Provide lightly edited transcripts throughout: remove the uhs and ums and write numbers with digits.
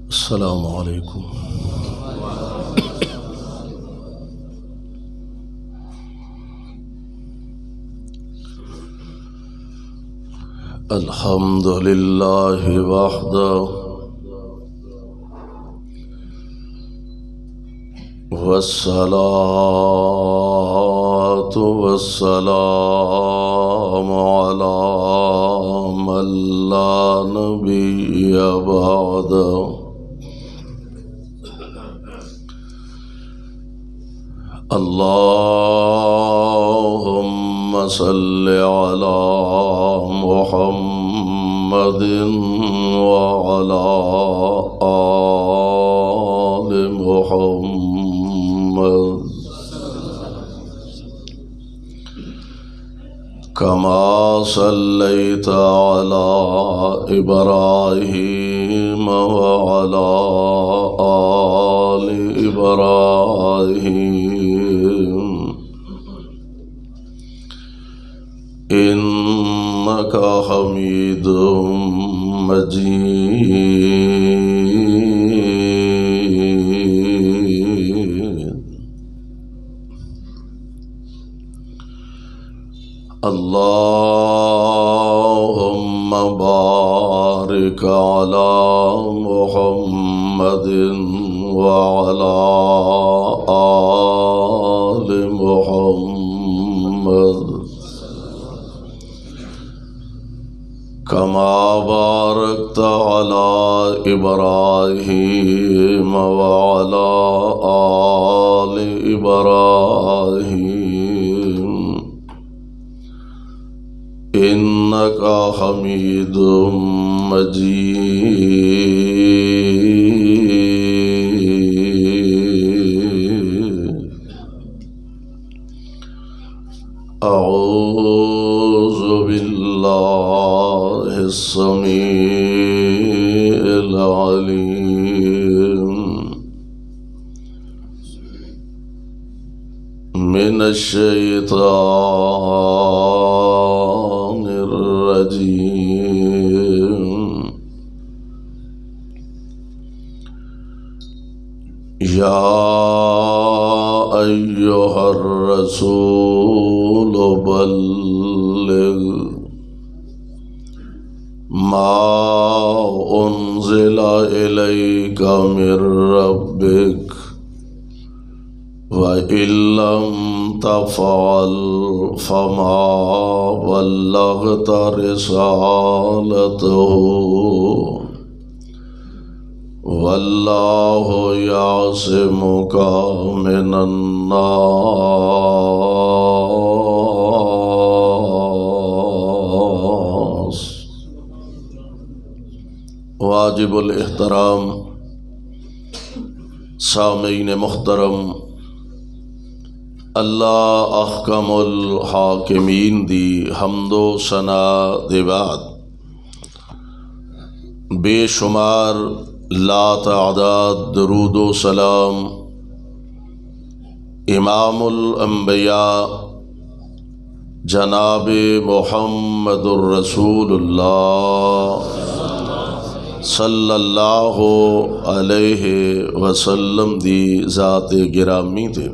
السلام علیکم۔ الحمد للہ وحدہ والصلاة والسلام علی من لا نبی بعدہ۔ اللہم صل علی محمد وعلی آل محمد کما صلیت علی ابراہیم وعلی آل ابراہیم انک حمید مجید۔ اللہم بارک علی محمد وعلی آل محمد کما بارکت علی ابراہیم وعلی آل ابراہیم انک حمید مجید۔ اعوذ باللہ السمیع العلیم من الشیطان الرجیم۔ یا ایھا الرسول بلغ ما انزل الیک من ربک وَإِن لَّمْ تَفْعَلْ فَمَا بَلَّغْتَ رِسَالَتَهُ وَاللَّهُ يَعْصِمُكَ مِنَ النَّاسِ۔ واجب الاحترام سامعین محترم، اللہ احکم الحاکمین دی حمد و ثنا دے بعد بے شمار لا تعداد درود و سلام امام الانبیاء جناب محمد الرسول اللہ صلی اللہ علیہ وسلم دی ذات گرامی تے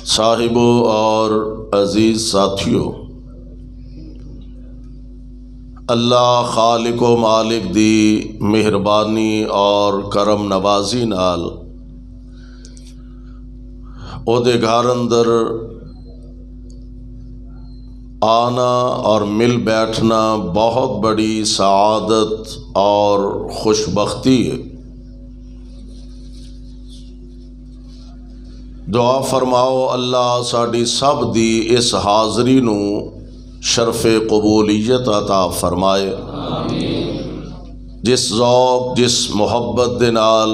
صاحبوں اور عزیز ساتھیوں، اللہ خالق و مالک دی مہربانی اور کرم نوازی نال او دے گھر اندر آنا اور مل بیٹھنا بہت بڑی سعادت اور خوش بختی ہے۔ دعا فرماؤ اللہ ساڈی سب دی اس حاضری نو شرف قبولیت عطا فرمائے۔ جس ذوق جس محبت دے نال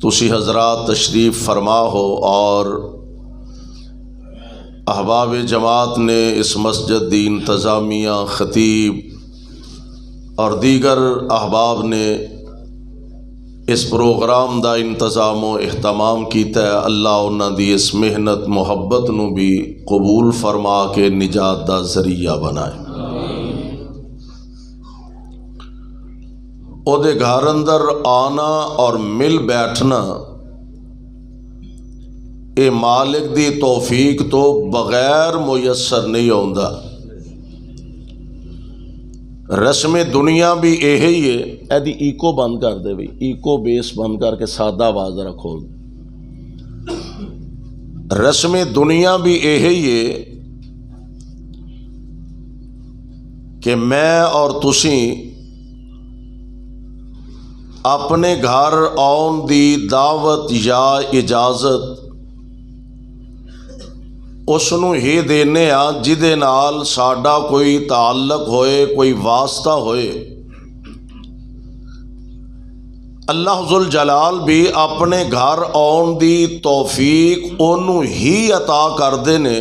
تسی حضرات تشریف فرما ہو اور احباب جماعت نے اس مسجد دی انتظامیہ، خطیب اور دیگر احباب نے اس پروگرام دا انتظام و اہتمام کیتا ہے، اللہ انہاں دی اس محنت محبت نو بھی قبول فرما کے نجات دا ذریعہ بنائے۔ او دے گھر اندر آنا اور مل بیٹھنا اے مالک دی توفیق تو بغیر میسر نہیں ہوندا۔ رسم دنیا بھی یہی ہے، ایدی ایکو بند کر دے بھی، ایکو بیس بند کر کے سادہ آواز رکھو۔ رسم دنیا بھی یہی ہے کہ میں اور تسی اپنے گھر آن دی دعوت یا اجازت اس نو ہی دینے جدے نال ساڈا کوئی تعلق ہوئے، کوئی واسطہ ہوئے۔ اللہ ذوالجلال بھی اپنے گھر آن دی توفیق اونوں ہی عطا کردے نے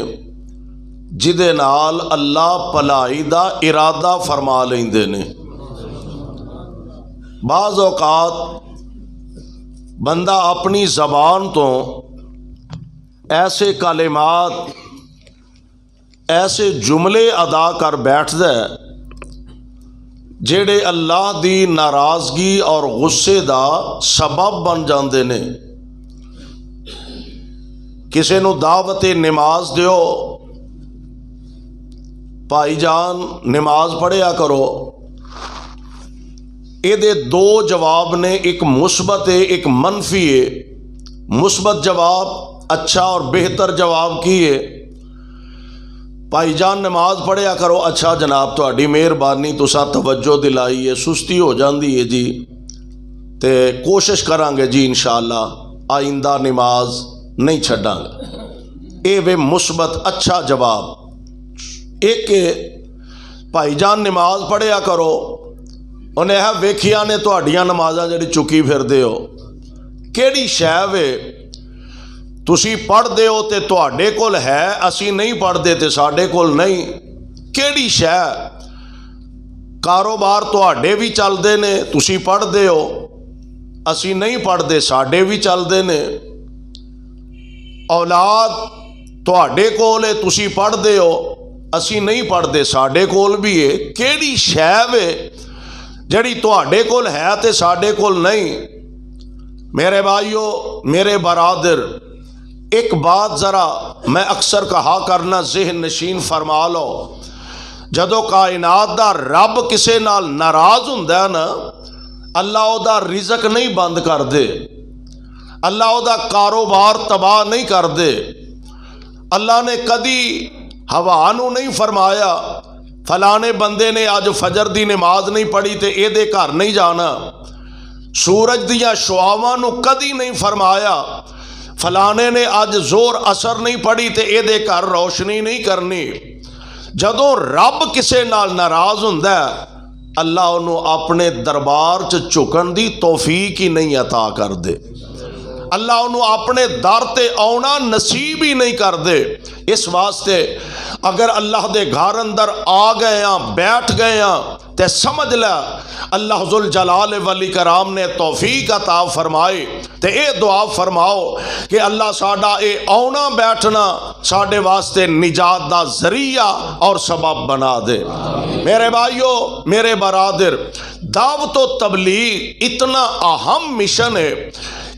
جدے نال اللہ بھلائی دا ارادہ فرما لیندے نے۔ بعض اوقات بندہ اپنی زبان تو ایسے کلمات، ایسے جملے ادا کر بیٹھدا ہے جڑے اللہ دی ناراضگی اور غصے دا سبب بن جاندے نے۔ کسے نو دعوت نماز دیو، بھائی جان نماز پڑھیا کرو، اے دے دو جواب نے، ایک مثبت ہے ایک منفی ہے۔ مثبت جواب اچھا اور بہتر جواب کی ہے، بھائی جان نماز پڑھیا کرو، اچھا جناب تہاڈی مہربانی تساں توجہ دلائی ہے، سستی ہو جاندی ہے جی تے کوشش کران گے جی انشاءاللہ آئندہ نماز نہیں چھڈاں گے۔ اے وے مثبت اچھا جواب۔ ایک بھائی جان نماز پڑھیا کرو، انہیں ہے ویکھیا نے تہاڈیاں نمازاں جڑی چکی پھردے ہو، کیڑی شے وے تسی پڑھ دے ہو تے تہاڈے کول ہے، اسی نہیں پڑھ دے تے ساڈے کول نہیں، کیڑی شے؟ کاروبار تہاڈے بھی چل دے نے، تسی پڑھ دے ہو، اسی نہیں پڑھ دے ساڈے بھی چل دے نے۔ اولاد تہاڈے کول ہے، تسی پڑھ دے ہو، اسی نہیں پڑھ دے ساڈے کول بھی ہے، کیڑی شے وے جڑی تہاڈے کول ہے تے ساڈے کول نہیں؟ میرے بھائیو، میرے برادر، ایک بات ذرا میں اکثر کہا کرنا ذہن نشین فرما لو، جدو کائنات دا رب کسے نال ناراض ہوندا ہے نا، اللہ او دا رزق نہیں بند کر دے، اللہ او دا کاروبار تباہ نہیں کر دے۔ اللہ نے کدی ہوا نو نہیں فرمایا فلانے بندے نے آج فجر دی نماز نہیں پڑھی تے اے دے گھر نہیں جانا۔ سورج دیاں شعاواں نو کدی نہیں فرمایا فلانے نے آج زور اثر نہیں پڑھی تے اے دے گھر روشنی نہیں کرنی۔ جدوں رب کسے نال ناراض ہوندا ہے، اللہ انہوں اپنے دربار چ جھکن دی توفیق ہی نہیں عطا کر دے، اللہ انہوں اپنے در تے آنا نصیب ہی نہیں کر دے۔ اس واسطے اگر اللہ دے گھر اندر آ گئے ہیں، بیٹھ گئے ہیں تے سمجھ لے اللہ ذوالجلال والاکرام نے توفیق عطا فرمائی تے اے دعا فرماؤ کہ اللہ ساڈا اے آنا بیٹھنا ساڈے واسطے نجات دا ذریعہ اور سبب بنا دے۔ میرے بھائیو، میرے برادر، دعوت و تبلیغ اتنا اہم مشن ہے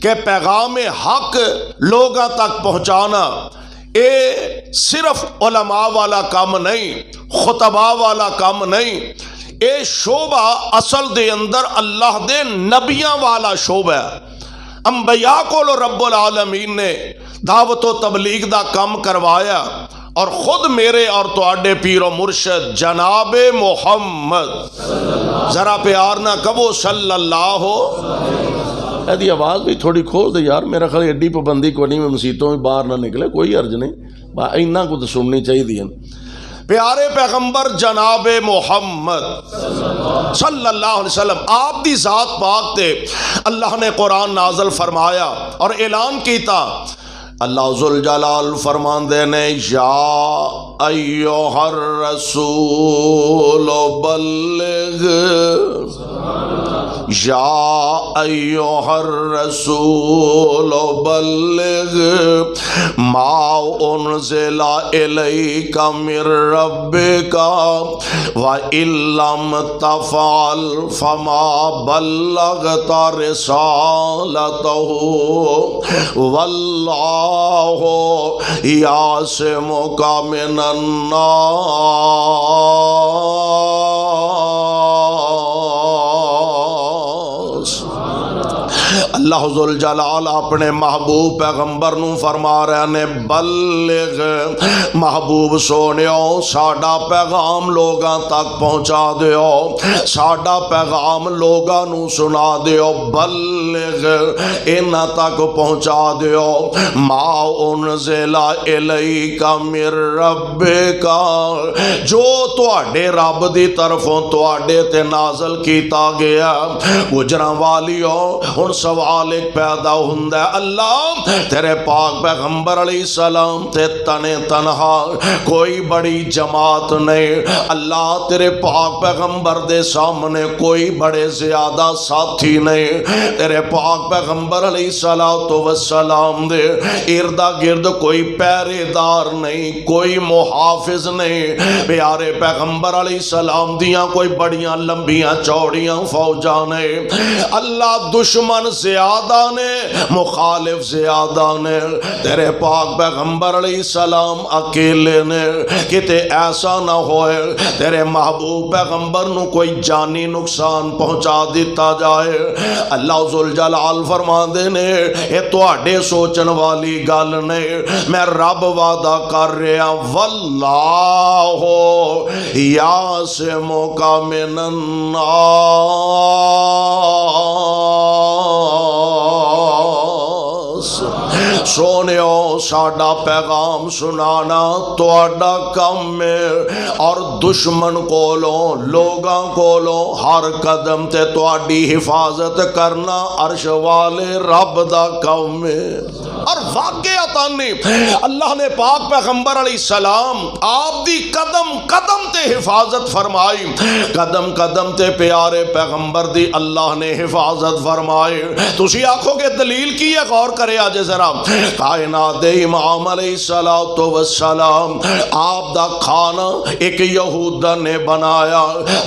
کہ پیغام حق لوگاں تک پہنچانا اے صرف علماء والا کام نہیں، خطباء والا کام نہیں، اے شعبہ اصل دے اندر اللہ دے نبیاں والا شعبہ ہے۔ انبیاء کو رب العالمین نے دعوت و تبلیغ دا کام کروایا، اور خود میرے اور تواڈے پیر و مرشد جناب محمد، ذرا پیار نہ کہو صلی اللہ ہو۔ ایدی آواز بھی تھوڑی کھول دے یار، میرا خیال ایڈی پابندی کو نہیں، میں مسیتوں میں باہر نہ نکلے، کوئی عرض نہیں، اینا کو تو سننی چاہیے دیا۔ پیارے پیغمبر جناب محمد صلی اللہ علیہ وسلم، آپ دی ذات پاک تے اللہ نے قرآن نازل فرمایا اور اعلان کیتا۔ اللہ ذوالجلال فرماندے نے یا ایھا الرسول بلغ، یا ایھا الرسول بلغ ما انزل الیک من ربک وان لم تفعل فما بلغت رسالتہ واللہ یعصمک من الناس۔ اللہ ذوالجلال اپنے محبوب پیغمبر نو فرما رہے نے بلغ، محبوب سونیو ساڈا پیغام لوگاں تک پہنچا دیو، ساڈا پیغام لوگاں نو سنا دیو، بلغ انہاں تک پہنچا دیو، ما انزل الیک من ربک، جو تواڈے رب دی طرفوں تواڈے تے نازل کیتا گیا۔ گجراں والیو ہن سوال ایک پیدا ہوندا ہے، اللہ تیرے پاک پیغمبر علیہ السلام تے تنے تنہا کوئی بڑی جماعت نہیں، اللہ تیرے پاک پیغمبر دے سامنے کوئی بڑے زیادہ ساتھی نہیں، تیرے پاک پیغمبر علیہ السلام دے اردا گرد کوئی پہرے دار نہیں، کوئی محافظ نہیں، پیارے پیغمبر علیہ السلام دیاں کوئی بڑیاں لمبیاں چوڑیاں فوجاں نہیں، اللہ دشمن زیادہ نے، مخالف زیادہ نے، تیرے پاک پیغمبر علیہ السلام اکیلے نے، کتے ایسا نہ ہوئے تیرے محبوب پیغمبر نو کوئی جانی نقصان پہنچا دیتا جائے۔ اللہ ذوالجلال فرماندے نے اے تواڈے سوچن والی گل نہیں، میں رب وعدہ کر رہا، واللہ یعصمک من الناس۔ سونیو ساڈا پیغام سنانا تواڈا کم ہے، اور دشمن کولوں لوگاں کولوں ہر قدم تے تواڈی حفاظت کرنا عرش والے رب دا کم ہے۔ اور واقعتاً اللہ نے پاک پیغمبر علیہ السلام آپ دی قدم قدم تے حفاظت فرمائی، قدم قدم تے پیارے پیغمبر دی اللہ نے حفاظت فرمائی۔ تسی آنکھوں کے دلیل کی ہے، غور کرے آجے ذرا، کائنات دے امام علیہ السلام آپ دا کھانا ایک یہودہ نے بنایا،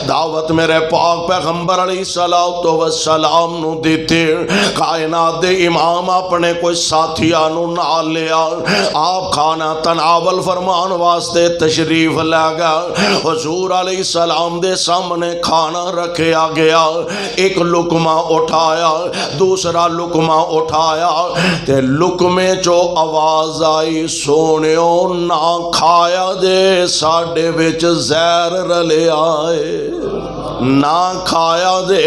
دعوت میرے پاک پیغمبر علیہ السلام نو دیتے، کائنات دے امام اپنے کوئی ساتھیانو نہ لیا، آپ کھانا تناول فرمان واسطے تشریف لے گا، حضور علیہ السلام دے سامنے کھانا رکھیا گیا، ایک لقمہ اٹھایا، دوسرا لقمہ اٹھایا، تے لقمے جو آواز آئی، سونیو نہ کھایا جے ساڈے وچ زہر رلے آئے، نہ کھایا دے۔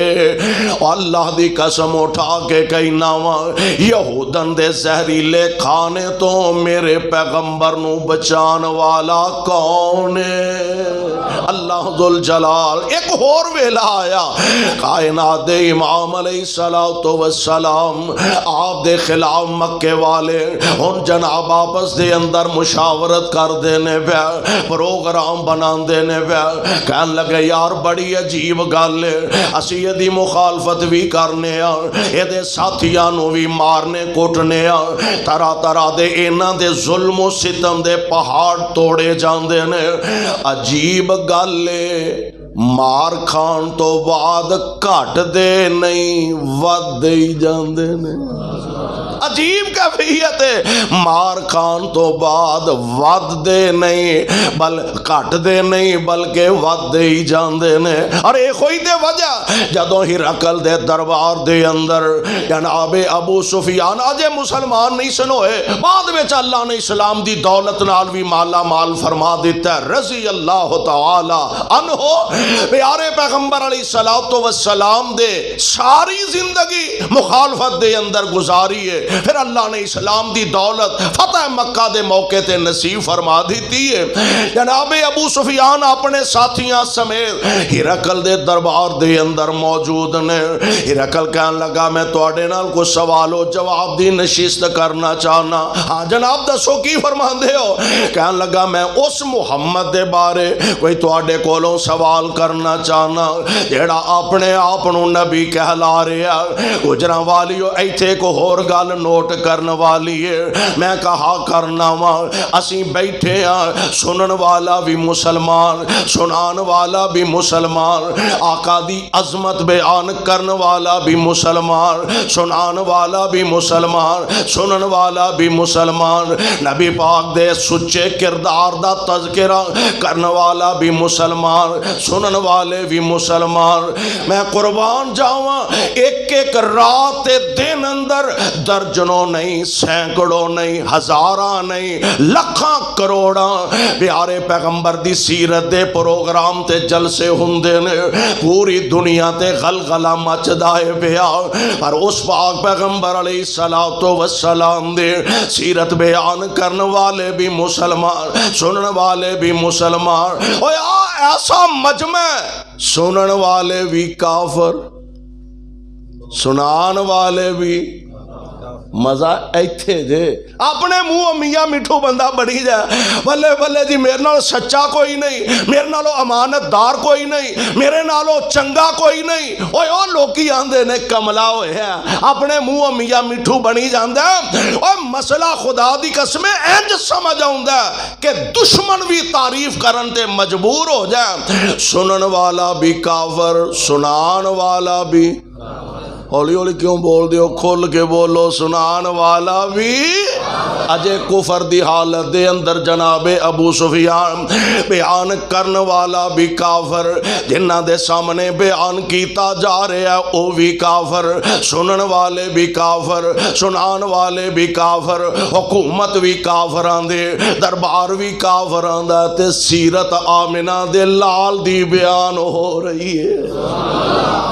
اللہ دی قسم اٹھا کے کہنا وا، یہودن دے زہریلے کھانے تو میرے پیغمبر نو بچان والا کون ہے؟ اللہ ذوالجلال۔ ایک اور ویلا آیا، کائنات دے امام علیہ السلام آپ دے خلاف مکے والے ہن جناب آپس دے اندر مشاورت کر دینے پہ، پروگرام بنا دینے پہ، کہنے لگے یار بڑی عجیب گل ہے، اسی یہ دی مخالفت بھی کرنے ہیں، یہ دے ساتھیاں نو بھی مارنے کوٹنے ہیں، طرح طرح دے اینا دے ظلم و ستم دے پہاڑ توڑے جاندے نے۔ عجیب گل ہے، مار کھان تو بعد کٹ دے نہیں ود دے جاندے نے۔ عجیب کیفیت ہے، مار کھان تو بعد ود دے نہیں بل کٹ دے نہیں بلکہ ود دے ہی جاندے نے۔ اور ایک ہوئی دے وجہ جدوں ہرقل دے دربار دے اندر جناب ابو سفیان آجے مسلمان نہیں سنوئے، بعد میں اللہ نے اسلام دی دولت نال بھی مالا مال فرما دیتا ہے، رضی اللہ تعالی عنہ۔ پیارے پیغمبر علیہ السلام دے ساری زندگی مخالفت دے اندر گزاری ہے، پھر اللہ نے اسلام دی دولت فتح مکہ دے موقع تے نصیب فرما دیتی ہے۔ جناب ابو سفیان اپنے ساتھیاں سمیت ہرقل دے دربار دے اندر موجود نے۔ ہرقل کہنے لگا میں تواڈے نال کوئی سوال و جواب دی نشست کرنا چاہنا۔ ہاں جناب دسو کی فرماندے ہو؟ کہنے لگا میں اس محمد دے بارے کوئی تواڈے کولوں سوال کرنا چاہنا جیڑا اپنے آپ نو نبی کہلا رہا۔ گجراں والیو ایتھے کو ہور گل نوٹ کرن والی ہے، میں کہا کرنا وا اسی بیٹھے ہاں، سنن والا بھی مسلمان، سنان والا بھی مسلمان، آقا دی عظمت بیان کرن والا بھی مسلمان، سنان والا بھی مسلمان، سنن والا بھی مسلمان، نبی پاک دے سچے کردار دا تذکرہ کرن والا بھی مسلمان، سنن والے بھی مسلمان۔ میں قربان جاواں ایک ایک رات دن اندر درجنوں نہیں، سینکڑوں نہیں، ہزاراں نہیں، لکھاں کروڑاں پیارے پیغمبر دی سیرت دے پروگرام تے جلسے ہوندے نے، پوری دنیا تے غلغلہ مچدا ہے پیا، پر اس پاک پیغمبر علیہ السلام دے سیرت بیان کرن والے بھی مسلمان، سنن والے بھی مسلمان۔ اوے ایسا مجمع، سنن والے بھی کافر، سنان والے بھی مزہ ایتھے جے اپنے منہ میاں مٹھو بندہ بڑھی جائے، بلے بلے جی میرے نالو سچا کوئی نہیں، میرے نالو امانت دار کوئی نہیں، میرے نالو چنگا کوئی نہیں۔ اوے او لوکی آندے نے کملا ہوئے ہیں، اپنے منہ میاں مٹھو بنی جاندے۔ اوے مسئلہ خدا دی قسم انج سمجھ آوندا کہ دشمن بھی تعریف کرن تے مجبور ہو جائے۔ سنن والا بھی کافر، سنان والا بھی، ہولی ہولی کیوں بول دیو، کھول کے بولو، سنان والا بھی اجے کفر دی حالت دے اندر جناب ابو سفیان بیان کرن والا بھی کافر، جنہ دے سامنے بیان کیتا جا رہا ہے او بھی کافر، سنن والے بھی کافر، سنان والے بھی کافر، حکومت بھی کافران دے، دربار بھی کافران دا، تے سیرت آمنہ دے لال دی بیان ہو رہی ہے۔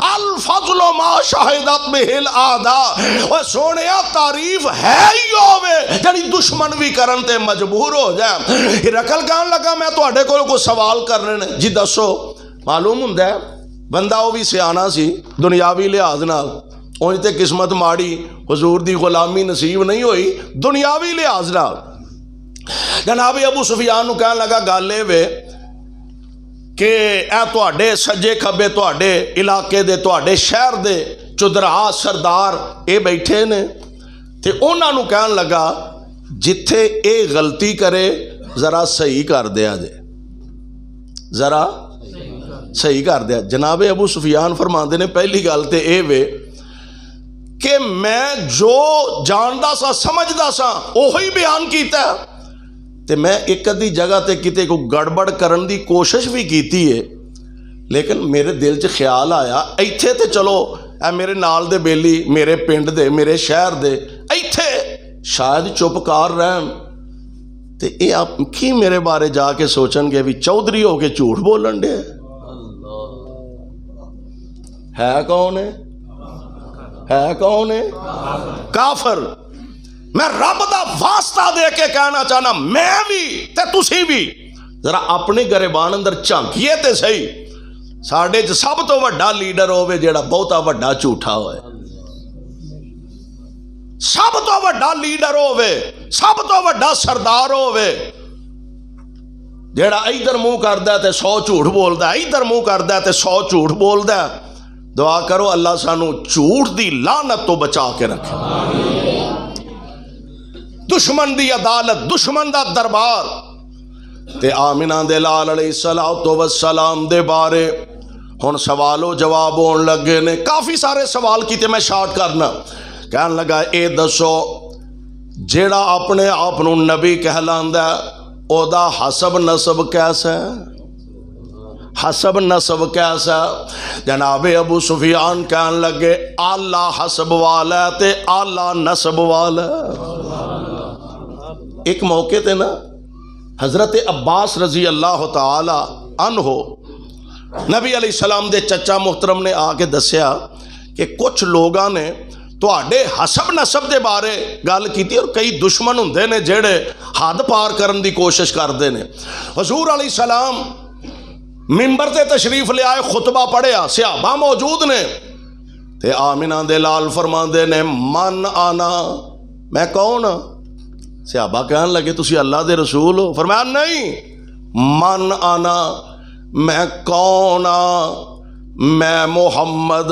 الفضل ما شہدت بہل اعداء۔ اور سونیا تعریف ہے ہی ہوئے جڑی دشمن بھی کرن تے مجبور ہو جائے۔ ہرقل کہنے لگا میں تواڈے کوئی سوال کرنے نے، جی دسو۔ معلوم ہوندا ہے بندہ وہ بھی سیانا سی دنیاوی لحاظ نال، اونج تے قسمت ماڑی حضور دی غلامی نصیب نہیں ہوئی، دنیاوی لحاظ نال جناب ابو سفیان نو کہنے لگا گل اے وے کہ اے تواڈے سجے کھبے تواڈے علاقے دے تواڈے شہر دے چودرا سردار اے بیٹھے نے، تے انہاں نو کہن لگا جتھے اے غلطی کرے ذرا صحیح کر دیا جے، ذرا صحیح کر دیا۔ جناب ابو سفیان فرماندے نے پہلی گل تے اے وے کہ میں جو جاندا سا سمجھدا سا اوہی بیان کیتا ہے، تے میں ایک ادھی جگہ تے کتے کو گڑبڑ کرن دی کوشش بھی کیتی ہے، لیکن میرے دل چ خیال آیا ایتھے تے چلو اے میرے نال دے بیلی، میرے پنڈ دے، میرے شہر دے، ایتھے شاید چپ کار رہن، تے اے آپ کی میرے بارے جا کے سوچن گے بھی چودھری ہو کے جھوٹ بولن دے ہے کون ہے کون ہے؟ کافر۔ میں رب دا واسطہ دے کے کہنا چاہنا میں بھی تے تسی بھی ذرا اپنے گریبان اندر جھانکیے تے صحیح، ساڈے چ سب تو وڈا لیڈر ہوے جیڑا بہتا وڈا جھوٹا ہوئے، سب تو وڈا لیڈر ہوے، سب تو وڈا سردار ہوے جیڑا ادھر منہ کردا ہے تے 100 جھوٹ بولدا ہے، ادھر منہ کردا ہے تے 100 جھوٹ بولدا ہے۔ دعا کرو اللہ سانو جھوٹ دی لعنت تو بچا کے رکھے، دشمن دی عدالت، دشمن دا دربار۔ تے آمنہ دے لال علیہ السلام دے بارے ہن سوال و جواب ہون لگے نے، کافی سارے سوال کیتے، میں شارٹ کرنا۔ کہن لگا اے دسو جیڑا اپنے آپ نو نبی کہلاندا ہے او دا حسب نسب کیسا ہے؟ حسب نسب کیسا؟ جناب ابو سفیان کہن لگے اعلیٰ حسب والا تے اعلیٰ نسب والا۔ ایک موقع تے نا حضرت عباس رضی اللہ تعالی عنہ نبی علیہ السلام دے چچا محترم نے آ کے دسیا کہ کچھ لوگاں نے ਤੁਹਾਡੇ ਹਸਬ ਨਸਬ ਦੇ ਬਾਰੇ ਗੱਲ ਕੀਤੀ, ਔਰ ਕਈ ਦੁਸ਼ਮਣ ਹੁੰਦੇ ਨੇ ਜਿਹੜੇ ਹੱਦ ਪਾਰ ਕਰਨ ਦੀ ਕੋਸ਼ਿਸ਼ ਕਰਦੇ ਨੇ। ਹਜ਼ੂਰ ਅਲੈਹਿ ਸਲਾਮ ਮਿੰਬਰ ਤੇ ਤਸ਼ਰੀਫ ਲਿਆਏ, ਖੁਤਬਾ ਪੜ੍ਹਿਆ, ਸਹਾਬਾ ਮੌਜੂਦ ਨੇ ਤੇ ਆਮਿਨਾ ਦੇ ਲਾਲ ਫਰਮਾਉਂਦੇ ਨੇ ਮਨ ਆਨਾ, ਮੈਂ ਕੌਣ ਹਾਂ? ਸਹਾਬਾ ਕਹਿਣ ਲੱਗੇ ਤੁਸੀਂ ਅੱਲਾ ਦੇ ਰਸੂਲ ਹੋ? ਫਰਮਾਇਆ ਨਹੀਂ, ਮਨ ਆਨਾ, ਮੈਂ ਕੌਣ ਹਾਂ? ਮੈਂ ਮੁਹੰਮਦ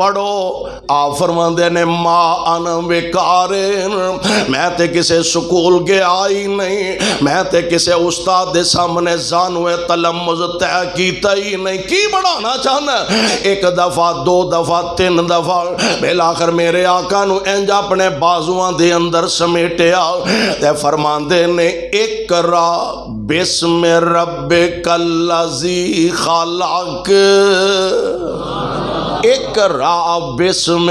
پڑھو. آپ فرماندے نے ما انا وقارن، میں تے کسے سکول گیا ہی نہیں، میں تے کسے استاد دے سامنے زانوے تلمذ طے کیتا ہی نہیں. کی بڑھانا چاہنا؟ ایک دفعہ، دو دفعہ، تین دفعہ، بالآخر میرے آقا نو انج اپنے بازوان دے اندر سمیٹیا تے فرماندے نے اقرا بسم ربک الذی خلق، اقرا بسم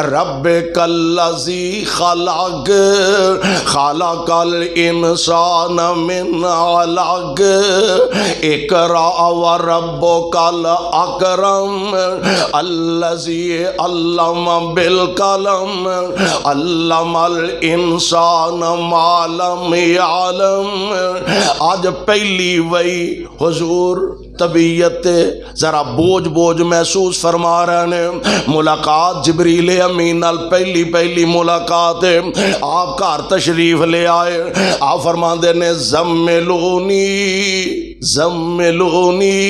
ربک الذی خلق، خلق الانسان من علق، اقرا وربک الاکرم الذی علم بالقلم علم الانسان ما لم یعلم. آج پہلی وہی حضور طبیعت ذرا بوجھ بوجھ محسوس فرما رہے ہیں. ملاقات جبریل امین نال پہلی ملاقات ہے. آپ گھر تشریف لے آئے. آپ فرماندے نے زملونی زملونی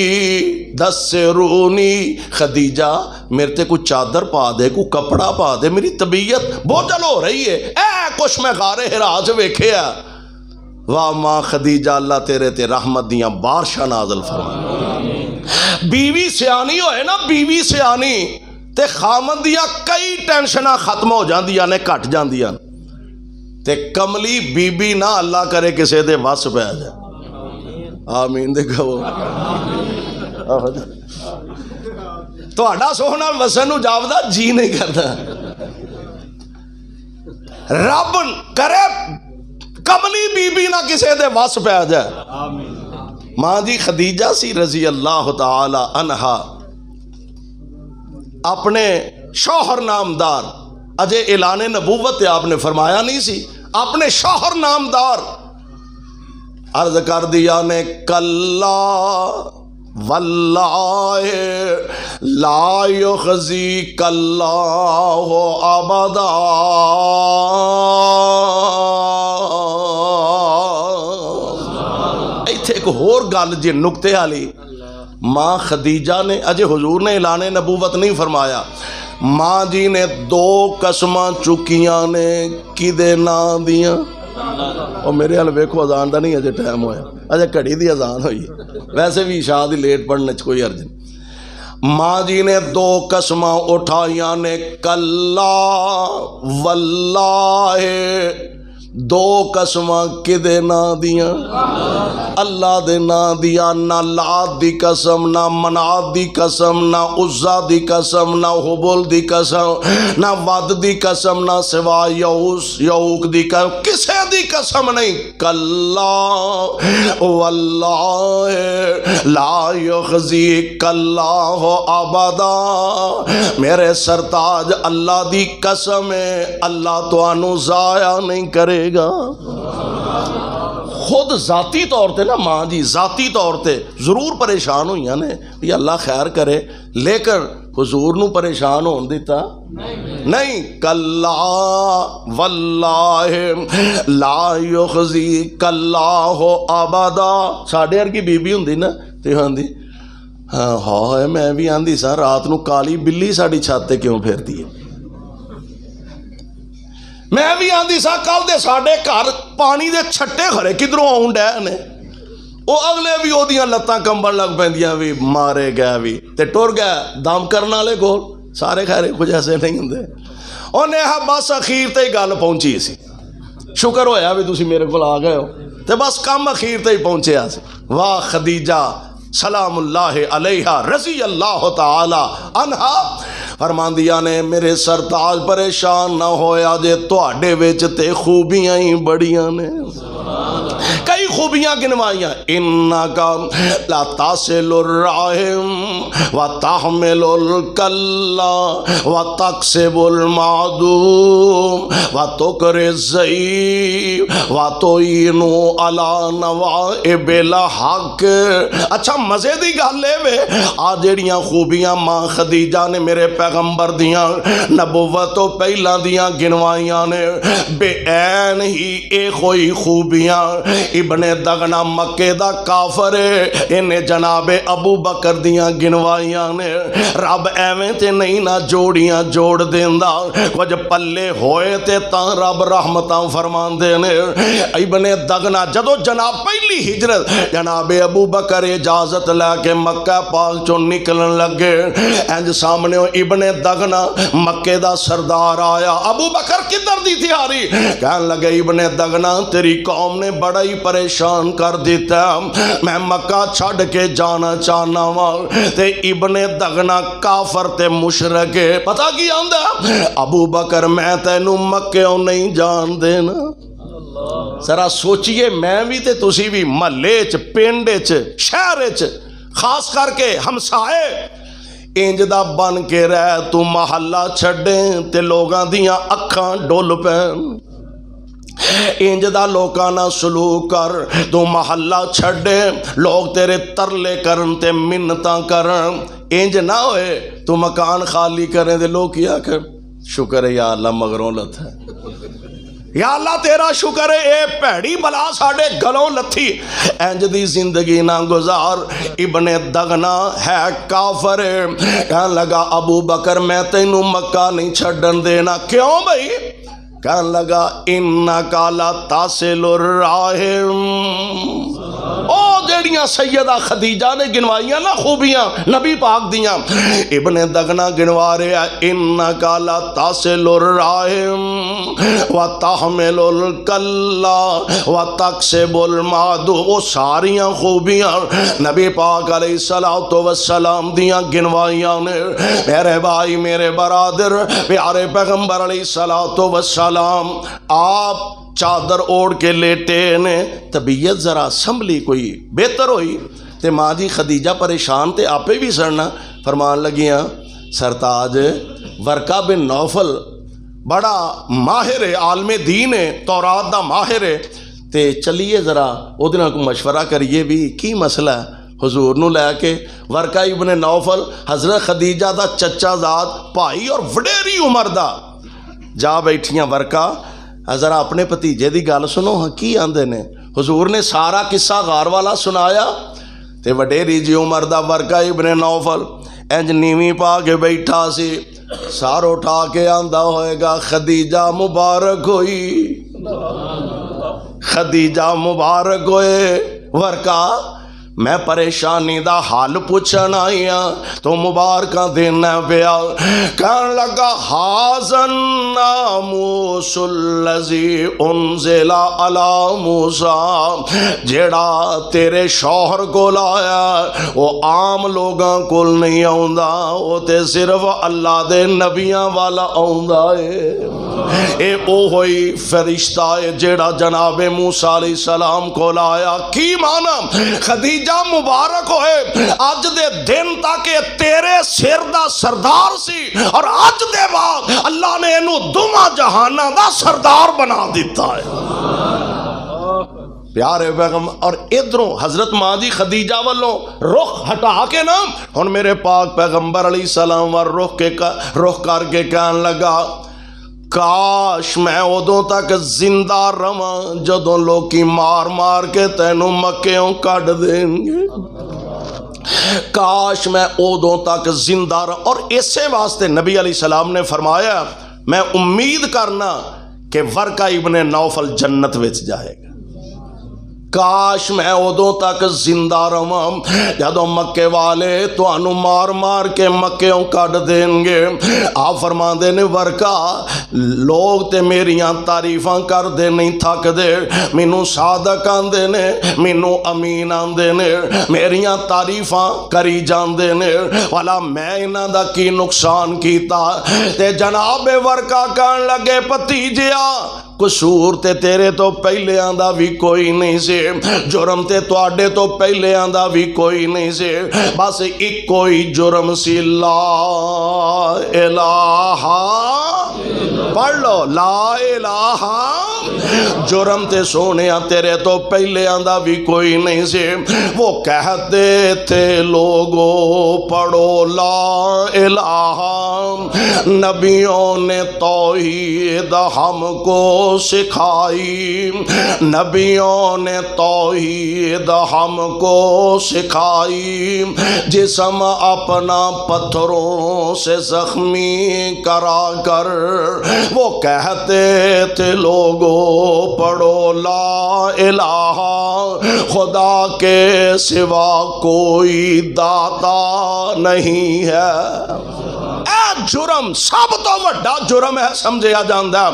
دسرونی، خدیجہ میرے تے کوئی چادر پا دے، کوئی کپڑا پا دے، میری طبیعت بوجھل ہو رہی ہے. کچھ میں غار حرا چ ویکھیا. واہ ماں خدیجہ، اللہ تیرے تے رحمت دیاں بارشاں نازل فرما. بیوی سیانی ہوئے نا، بیوی سیانی تے خامن دیاں کئی ٹینشناں ختم ہو جاندیاں نے، کٹ جاندیاں. تے کملی بی بی نہ اللہ کرے کسے دے وس پہ جائے. آمین دے کہو. تو اڈا سونا وسن نو جاودہ جی نہیں کرتا. رب کرے کملی بی بی نہ کسے دے وس پہ جائے. ماں جی خدیجہ سی رضی اللہ تعالی عنہا اپنے شوہر نامدار، اجے اعلان نبوت آپ نے فرمایا نہیں سی، اپنے شوہر نامدار عرض کر دیا نے کلا واللہ لا یخزیک اللہ ابدا. ایتھے ایک اور گل جی نکتے والی. ماں خدیجہ نے، اجے حضور نے اعلان نبوت نہیں فرمایا، ماں جی نے دو قسماں چکیاں نے کدے نام دیاں. اور میرے حال ویکھو اذان دا نہیں اجے ٹائم ہویا، اجے گھڑی دی اذان ہوئی، ویسے بھی عشاء دی لیٹ پڑھنے چ کوئی حرج نہیں. ماں جی نے دو قسماں اٹھائیاں نے کلا واللہ، دو قسماں کدے نا دیاں؟ اللہ دے نا دیاں. نہ لات دی قسم، نہ منات دی قسم، نہ عزا دی قسم، نہ حبل دی قسم، نہ ود دی قسم، نہ سوا یعوس یعوق دی قسم، کسے دی قسم نہیں. کلا واللہ لا یخزیک اللہ ابدا. میرے سرتاج اللہ دی قسم ہے، اللہ تو انو ضائع نہیں کرے گا. خود ذاتی طور تے نا ماں جی ذاتی طور تے ضرور پریشان ہوئی نے بھی اللہ خیر کرے، لیکن حضور نو پریشان ہون دیتا نہیں. کلا واللہ لا یخزیک اللہ ابدا. ساڈے ورگی بی بی ہوندی نا تے آندی ہاں میں بھی آندی سا رات نو کالی بلی ساڈی چھت تے کیوں پھردی ہے. میں بھی آندی سا کل دے ساڈے گھر پانی دے چھٹے کھڑے کدھروں آؤں ڈے نے. وہ اگلے بھی وہ دیاں لتاں کمبن لگ پیندیاں بھی مارے گئے بھی تے ٹر گئے دم کرنے والے کول. سارے خیر کچھ ایسے نہیں ہوندے. انہیں بس اخیر تے ہی گل پہنچی سی. شکر ہویا بھی تسی میرے کول آ گئے ہو تے بس کم اخیر تے ہی پہنچیا سی. واہ خدیجہ سلام اللہ علیہا رضی اللہ تعالی عنہا فرماندیاں نے میرے سرتاج پریشان نہ ہویا جے تواڈے وچ تے خوبیاں ہی بڑیاں نے. کئی خوبیاں گنوائیاں. انکا لا تصل الرحم و تحمل الکلا و تکسب المعدوم و تکر الضعیف و تعین علی نوائب الحق. اچھا مزے دی گل ہے آ جڑیاں خوبیاں ماں خدیجہ نے میرے پیغمبر دیاں نبوت تو پہلا دیاں گنوائیاں نے بے عین ہی اے کوئی خوبیاں ابن ابن دغنا مکے دا کافر ہے، انہیں جناب ابو بکر دیاں گنوائیاں نے، رب ایویں تے نہیں نہ جوڑیاں جوڑ دیندا، کچھ پلے ہوئے تے تاں رب رحمتاں فرماندے نے۔ ابن دغنا جدو جناب پہلی ہجرت جناب ابو بکر اجازت لے کے مکہ پاک چوں نکلن لگے، انج سامنے ابن دغنا مکے دا سردار آیا، ابو بکر کدھر دی تیاری؟ کہنے لگے ابن دغنا تیری قوم نے بڑا ہی پریشان کر دیتا، میں مکہ چھڑ کے جانا چاہنا ہوں۔ تے ابن دغنا کافر تے مشرک ہے، پتہ کی آندا ابو بکر میں تینوں مکیوں نہیں جان دینا۔ ذرا سوچئے میں بھی تے تسی بھی محلے چ پنڈ چ شہر چ خاص کر کے ہمسائے انج دا بن کے رہ، تو محلہ چھڑیں تے لوگاں دیاں اکھاں ڈول پین، انج دا لوکانا سلوک کر، تو محلہ چھڑے لوگ تیرے ترلے کرن تے منتاں کرن، انج نہ ہوئے تو مکان خالی کریں دے لوگ کیا کر شکر ہے یا اللہ مغروں لت ہے، یا اللہ تیرا شکر ہے اے پیڑی بلا ساڑے گلوں لتھی، انج دی زندگی نہ گزار۔ ابن دغنا ہے کافر ہے، کہنے لگا ابو بکر میں تینوں مکہ نہیں چھڑن دینا۔ کیوں بھئی؟ کہنے لگا انکا لتصل الرحم، او جیڑیاں سیدہ خدیجہ نے گنوائیاں نا خوبیاں نبی پاک دیاں، ابن دغنا گنوا رہے ہیں انکا لتصل الرحم وتحمل الکلا وتکسب المعدو، وہ ساریاں خوبیاں نبی پاک علیہ السلام دیاں گنوائیاں نے۔ میرے بھائی میرے برادر پیارے پیغمبر علیہ السلام آپ چادر اوڑھ کے لیٹے نے، طبیعت ذرا سنبھلی کوئی بہتر ہوئی تے ماں جی خدیجہ پریشان تے آپے بھی سڑنا، فرمان لگیاں سرتاج ورقہ بن نوفل بڑا ماہر ہے، عالم دین ہے، تورات دا ماہر ہے، تے چلیے ذرا او دن کو مشورہ کریے بھی کی مسئلہ ہے۔ حضور نو لے کے ورقہ ابن نوفل حضرت خدیجہ دا چچا زاد بھائی اور وڈیری عمر دا جا بیٹھیاں، ورقہ ذرا اپنے بھتیجے دی گل سنو ہاں کی آندے نے۔ حضور نے سارا قصہ غار والا سنایا تے وڈیری جی عمر دا ورقہ ابن نوفل انج نیویں پا کے بیٹھا سی، سار اٹھا کے آندا ہوئے گا خدیجہ مبارک ہوئی، خدیجہ مبارک ہوئے۔ ورقہ میں پریشانی دا حال پوچھن آئیا تو مبارکاں دینا پیا۔ کہن لگا حاذا الناموس الذی انزل علی موسیٰ، جیڑا تیرے شوہر کو لایا وہ عام لوگاں کول نہیں آؤندا، وہ تے صرف اللہ دے نبیاں والا آؤندا ہے۔ اے او ہوئی فرشتہ ہے جیڑا جناب موسیٰ علیہ السلام کو لایا۔ کی معنی؟ خدیجہ مبارک ہوئے اج دے دن تک تیرے سر دا سردار سی، اور اج دے بعد اللہ نے انہوں دوواں جہاناں دا سردار بنا دیتا ہے۔ پیارے پیغمبر، اور ادھروں حضرت ماں جی خدیجہ والوں رخ ہٹا کے نا ہن میرے پاک پیغمبر علیہ السلام اور رخ کر کے کہنے لگا کاش میں ادوں تک زندہ رواں جدوں لوکی مار مار کے تینوں مکیوں کڈ دیں گے، کاش میں ادوں تک زندہ رہا۔ اور اسی واسطے نبی علیہ السلام نے فرمایا میں امید کرنا کہ ورقہ ابن نوفل جنت وچ جائے گا، کاش میں ادوں تک زندہ رہاں جدوں مکے والے تانوں مار مار کے مکیوں کڈ دیں گے۔ آپ فرماندے نے ورقہ لوگ تے میریاں تعریفاں کر دے نہیں تھک دے، مینوں صادق آندے نے، مینوں امین آندے نے، میریاں تعریفاں کری جاندے نے، والا میں انہاں دا کی نقصان کیتا؟ تے جناب ورقہ کہن لگے بھتیجیا قصور تے تیرے تو پہلے آندہ بھی کوئی نہیں سے، جرم تے تواڈے تو پہلے آندہ بھی کوئی نہیں سے، بس ایک کوئی جرم سی، لا الہ، پڑھ لو لا الہ جرم تے سونے تیرے تو پہلے آندہ بھی کوئی نہیں سے. وہ کہتے تھے لوگوں پڑھو لا الہ، نبیوں نے توحید ہم کو سکھائی، نبیوں نے توحید ہم کو سکھائی. جسم اپنا پتھروں سے زخمی کرا کر وہ کہتے تھے لوگوں پڑھو لا الہ، خدا کے سوا کوئی داتا نہیں ہے. اے جرم سب تو بڑا جرم ہے سمجھا جاندہ.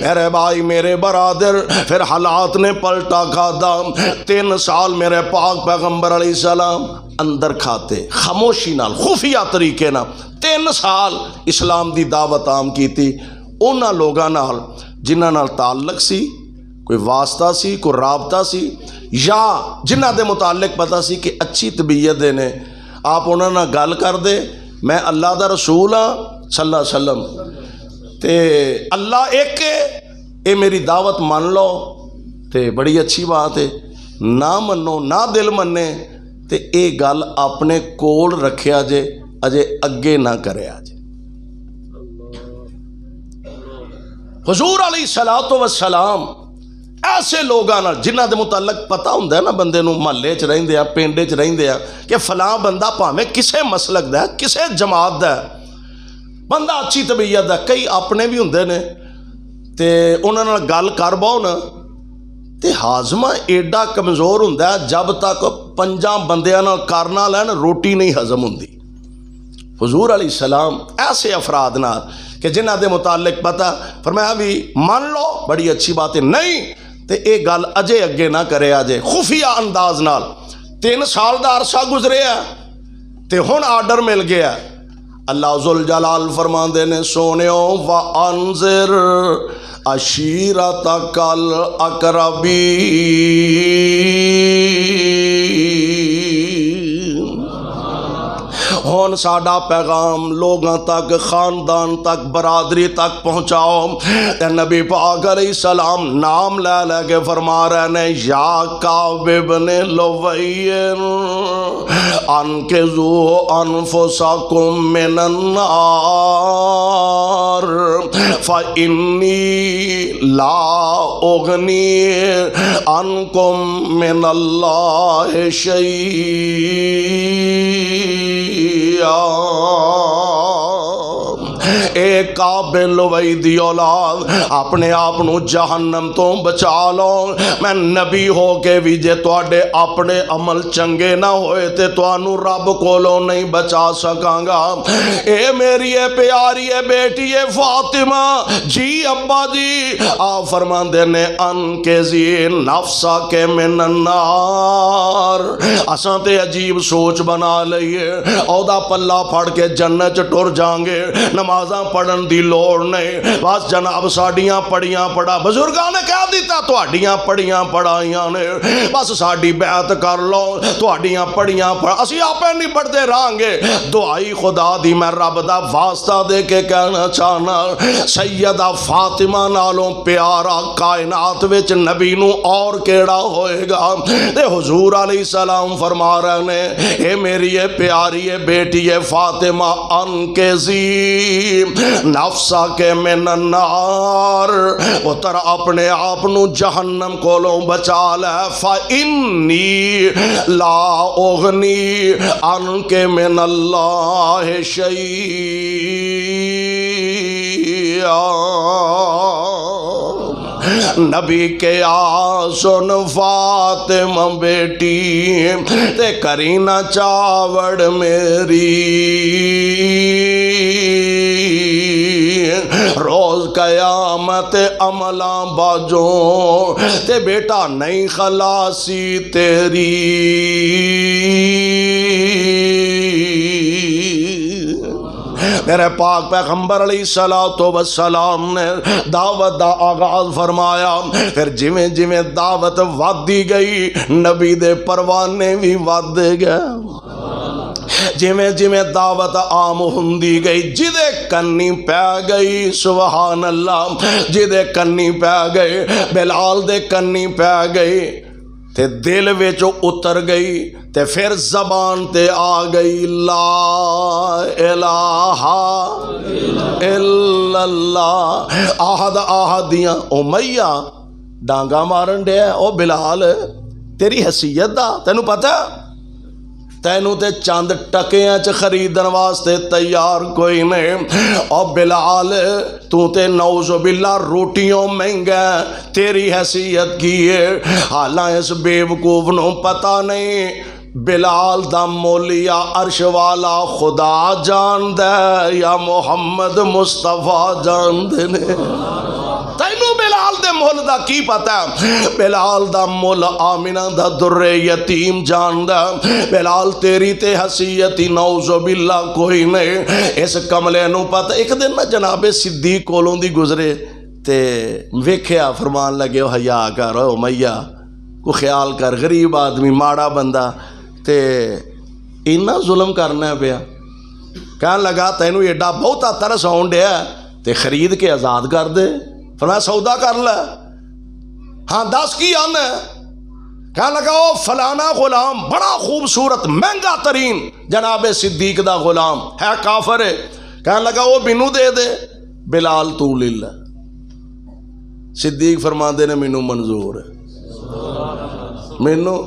میرے بھائی میرے برادر، پھر حالات نے پلٹا کھادا. 3 سال میرے پاک پیغمبر علیہ السلام اندر کھاتے خاموشی نال خفیہ طریقے نال. 3 سال اسلام دی دعوت عام کی تھی انہاں لوگاں نال جنہاں نال تعلق سی، کوئی واسطہ سی، کوئی رابطہ سی، یا جنہاں دے متعلق پتہ سی کہ اچھی طبیعت دے نے. آپ انہاں نال گل کر دے میں اللہ دا رسول ہاں صلی اللہ علیہ وسلم تے اللہ ایک ہے، اے میری دعوت مان لو تے بڑی اچھی بات ہے. نہ منو نہ دل منے تے اے گل اپنے کول رکھیا جے، اجے اگے نہ کریا جے. حضور علیہ السلام ایسے لوگاں جنہاں دے متعلق پتہ ہوندا ہے نا بندے نو، محلے چ رہندے آ، پنڈے چ رہندے آ کہ فلاں بندہ پاویں کسے مسلک دا ہے، کسے جماعت دا ہے، بندہ اچھی طبیعت دا. کئی اپنے بھی ہوندے نے تے انہاں نال گل کر باؤ نا تے ہاضمہ ایڈا کمزور ہوندا ہے جب تک 5 بندیاں نال کرنا لین روٹی نہیں ہضم ہوندی. حضور علیہ السلام ایسے افراد نال کہ جنہاں دے متعلق پتہ فرمایا بھی مان لو بڑی اچھی بات ہے، نہیں تے اے گل اجے اگے نہ کرے آجے. خفیہ انداز نال 3 سال دا عرصہ گزرے ہے تے ہن آرڈر مل گیا. اللہ ذوالجلال فرماندے نے سونیو وَأَنذِرْ عَشِيرَتَكَ الْأَقْرَبِينَ. ہون ساڈا پیغام لوگاں تک، خاندان تک، برادری تک پہنچاؤ. تے نبی پاک علیہ السلام نام لے لے کے فرما رہے نے یا کعب ابن لؤی انقذوا انفسکم من النار فانی لا اغنی عنکم من اللہ شیئا. اے کعب لؤی دی اولاد اپنے آپ نو جہنم تو بچا لو. میں نبی ہو کے بھی جے تواڈے اپنے عمل چنگے نہ ہوئے تے توانو رب کولوں نہیں بچا سکاں گا. اے میری اے پیاری اے بیٹی اے فاطمہ جی ابا جی آپ فرماندے نے انقذی نفسک من النار. اساں تے عجیب سوچ بنا لئیے اودا پلہ پھڑ کے جنت ٹر جاں گے، نمازاں پڑھن دی لوڑ نہیں، بس جناب ساڈیاں پڑھیاں پڑھا بزرگاں نے کہہ دیتا تواڈیاں پڑھیاں پڑھائیاں نے، بس ساڈی بیعت کر لو تواڈیاں پڑھیاں پڑھا اسی آپے نہیں پڑھتے رہاں گے. دعائی خدا دی میں رب دا واسطہ دے کے کہنا چاہنا سیدہ فاطمہ نالوں پیارا کائنات وچ نبی نو اور کیڑا ہوئے گا. تے حضور علیہ السلام فرما رہے نے اے میری اے پیاری اے بیٹی اے فاطمہ انقذی نفسک من النار، اتر اپنے آپ نو جہنم کولوں بچا لے. فإنی لا اغنی عنک من اللہ شیئا. نبی کے آسن فاطمہ بیٹی تے کرینہ چاوڑ میری روز قیامت عملاں باجوں تے بیٹا نہیں خلاصی تیری. میرے پاک پیغمبر علیہ السلام نے دعوت دا آغاز فرمایا. پھر جویں جویں دعوت ودی گئی نبی دے پروانے بھی ود گئے. جویں جویں دعوت عام ہوندی گئی جدے کنی پہ گئی سبحان اللہ جدے کنی پہ گئے بلال دے کنی پہ گئی تے دل وچ اتر گئی تے پھر زبان تے آ گئی لا الہ الا اللہ آہد آہدیاں امیہ ڈانگا مارن ڈیا او بلال تیری حیثیت دا تینوں پتہ تینوں تے چاند ٹکیاں چ خریدن واسطے تیار کوئی نہیں او بلال تو تے نعوذ باللہ روٹیوں مہنگا تیری حیثیت کی ہے حالاں اس بیوقوف نو پتہ نہیں بلال دا مول یا عرش والا خدا جان دے یا محمد مصطفیٰ جان دے نے تینوں بلال دے مول دا کی پتا بلال دا مول آمینہ دا در یتیم جان دا بلال تیری تے حیثیتی نعوذ باللہ کوئی نہیں اس کملے نو پتا ایک دن نا جناب صدیق کولوں دی گزرے تے ویکھیا فرمان لگے او حیا کر او میاں کو خیال کر غریب آدمی ماڑا بندہ تے اینا ظلم کرنا پیا کہنے لگا تینوں ایڈا بہتا ترس آن ڈیا تے خرید کے آزاد کر دے فرمایا سودا کر لے ہاں دس کی آنا ہے کہنے لگا وہ فلانا غلام بڑا خوبصورت مہنگا ترین جناب صدیق دا غلام ہے کافر ہے کہنے لگا وہ مینوں دے دے بلال تو لے لے صدیق فرماندے نے مینوں منظور ہے مینوں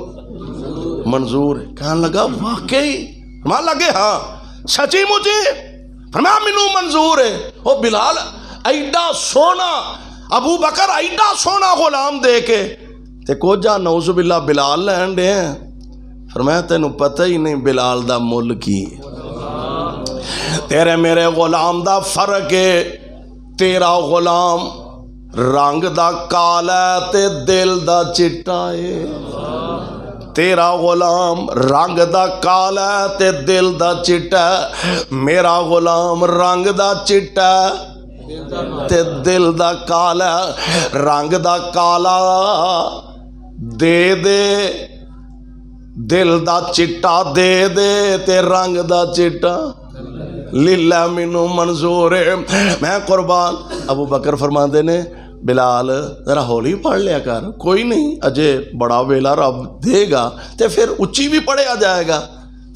منظور ہے کہنے لگا واقعی فرمان لگے ہاں سچی مجھے فرمایا مینوں منظور ہے وہ بلال ایڈا سونا ابو بکر ایڈا سونا غلام دے کے تے کو جا نعوذ باللہ بلال لین دے ہیں فرمایا تینوں پتہ ہی نہیں بلال دا مل کی تیرے میرے غلام دا فرق ہے تیرا غلام رنگ دا کالا تے دل دا چٹا ہے تیرا غلام رنگ دا کالا تے دل دا چٹا میرا غلام رنگ دا چٹا تے دل دا کالا رنگ دا کالا دے دے دل دا چٹا دے دے تے رنگ دا چٹا للہ منو منظور ہے میں قربان ابو بکر فرماندے نے بلال ذرا ہولی پڑھ لیا کر کوئی نہیں اجے بڑا ویلا رب دے گا تے پھر اچھی بھی پڑھیا جائے گا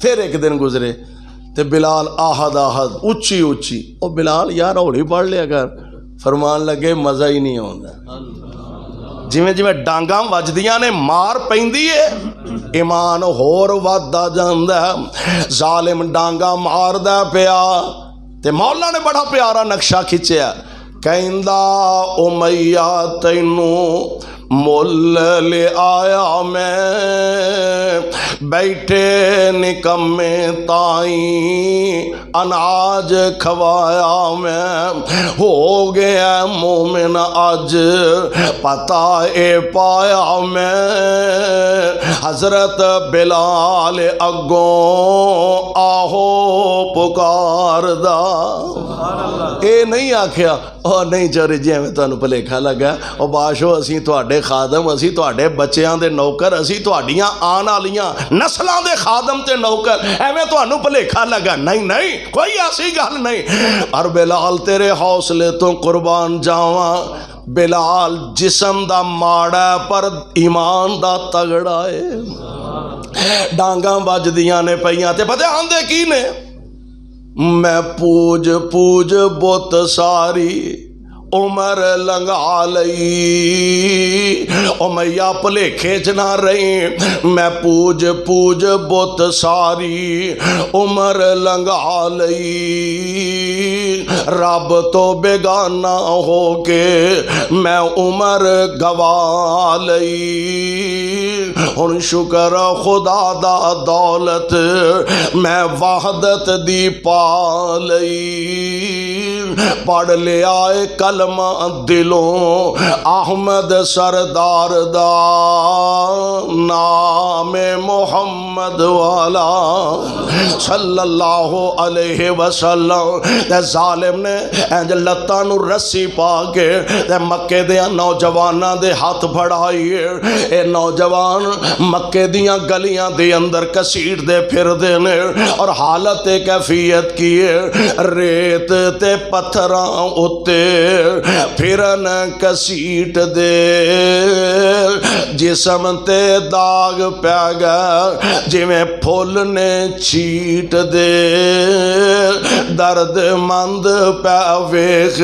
پھر ایک دن گزرے تے بلال آہد آہد اچھی اچھی او بلال یار ہولی پڑھ لیا کر فرمان لگے مزہ ہی نہیں ہوندہ جویں جویں ڈانگاں وجدیاں نے مار پیندی ہے ایمان ہور ودا جاندا ظالم ڈانگا مار دا پیا تے مولا نے بڑا پیارا نقشہ کھچیا کہندا امیہ تینوں مول لے آیا میں بیٹھے نکمے تائیں اناج کھوایا میں ہو گیا مومن اج پتہ اے پایا میں حضرت بلال اگوں آہو پکار دا اے نہیں آکھیا او نہیں چوری جی میں تانوں بھلیکھا لگا او باشو اسی تواڈے خادم اسی تواڈے بچیاں دے نوکر اسی تواڈیاں آن والیاں نسلاں دے خادم تے نوکر ایویں تانوں بھلیکھا لگا نہیں نہیں کوئی ایسی گل نہیں اور بلال تیرے حوصلے تو قربان جاواں بلال جسم دا ماڑا پر ایمان دا تگڑا ہے ڈانگاں بجدیاں نے پیاں تے پتہ آندے کی نے میں پوج پوج بت ساری عمر لنگا لئی او میاں بھلیکھے چ نہ رہی میں پوج پوج بت ساری عمر لنگا لئی رب تو بیگانہ ہو کے میں عمر گوا لئی ہن شکر خدا دا دولت میں وحدت دی پا لئی پڑھ لیا کل کلمہ دلوں احمد سردار دا نام محمد والا صلی اللہ علیہ وسلم۔ تے ظالم نے انج لتاں نو رسی پا کے تے مکے دے نوجواناں دے ہاتھ پھڑائیے۔ اے نوجوان مکے دیاں گلیاں دے اندر کسیٹ دے پھر دے نے اور حالت کیفیت کیے ریت تے پتھراں اتے پھرن کسیٹ دے جسم تے داغ پیا گیا جویں پھول نے چھیٹ دے درد مند پیا ویکھ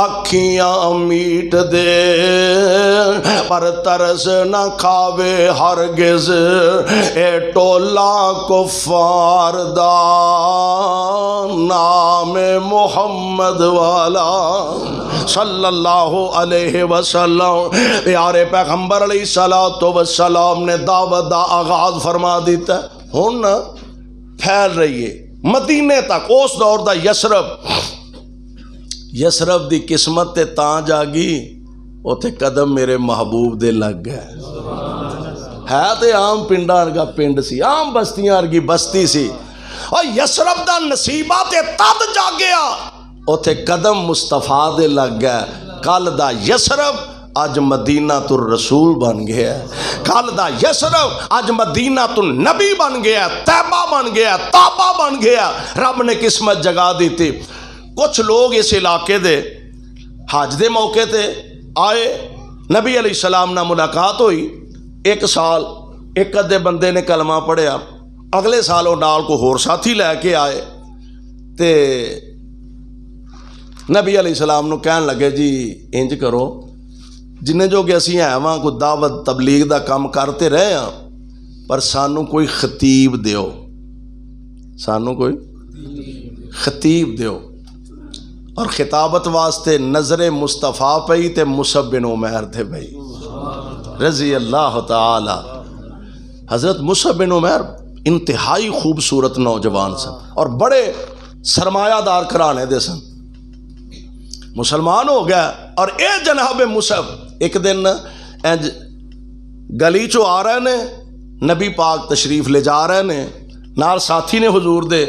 اکھیاں میٹ دے پر ترس نہ کھاوے ہرگز اے ٹولا کفار دا نام محمد والا صلی اللہ علیہ وسلم۔ پیارے پیغمبر علیہ السلام نے دعوت دا آغاز فرما دیتا ہے، ہن پھیل رہی ہے مدینے تک۔ اس دور دا یسرب دی قسمت تے تاں جاگی اوتھے قدم میرے محبوب دے لگ گئے۔ ہے تے عام پنڈاں ورگا پنڈ سی، عام بستیاں ورگی بستی سی، اور یسرب دا نصیبہ تے تد جاگیا اوتھے قدم مصطفیٰ دے لگ گئے۔ کل دا یسرب اج مدینہ تو رسول بن گیا، کل دا یسرب اج مدینہ تو نبی بن گیا، طیبہ بن گیا، تابہ بن گیا۔ رب نے قسمت جگا دی تھی۔ کچھ لوگ اس علاقے دے حج دے موقع تے آئے، نبی علیہ السلام نہ ملاقات ہوئی۔ ایک سال ایک ادھے بندے نے کلمہ پڑھیا، اگلے سال وہ نال کو ہور ساتھی لے کے آئے تے نبی علیہ السلام نو کہن لگے جی انج کرو جنہیں جو کہ اسی ہیں وہاں کوئی دعوت تبلیغ دا کام کرتے رہے ہیں پر سانو کوئی خطیب دیو، سانو کوئی خطیب دیو۔ اور خطابت واسطے نظر مصطفیٰ پئی تے مصعب بن عمیر تھے بھائی رضی اللہ تعالی۔ حضرت مصعب بن عمیر انتہائی خوبصورت نوجوان سن اور بڑے سرمایہ دار گھرانے دے سن۔ مسلمان ہو گیا اور اے جناب مصعب ایک دن گلی چو آ رہے نے، نبی پاک تشریف لے جا رہے نے، نال ساتھی نے حضور دے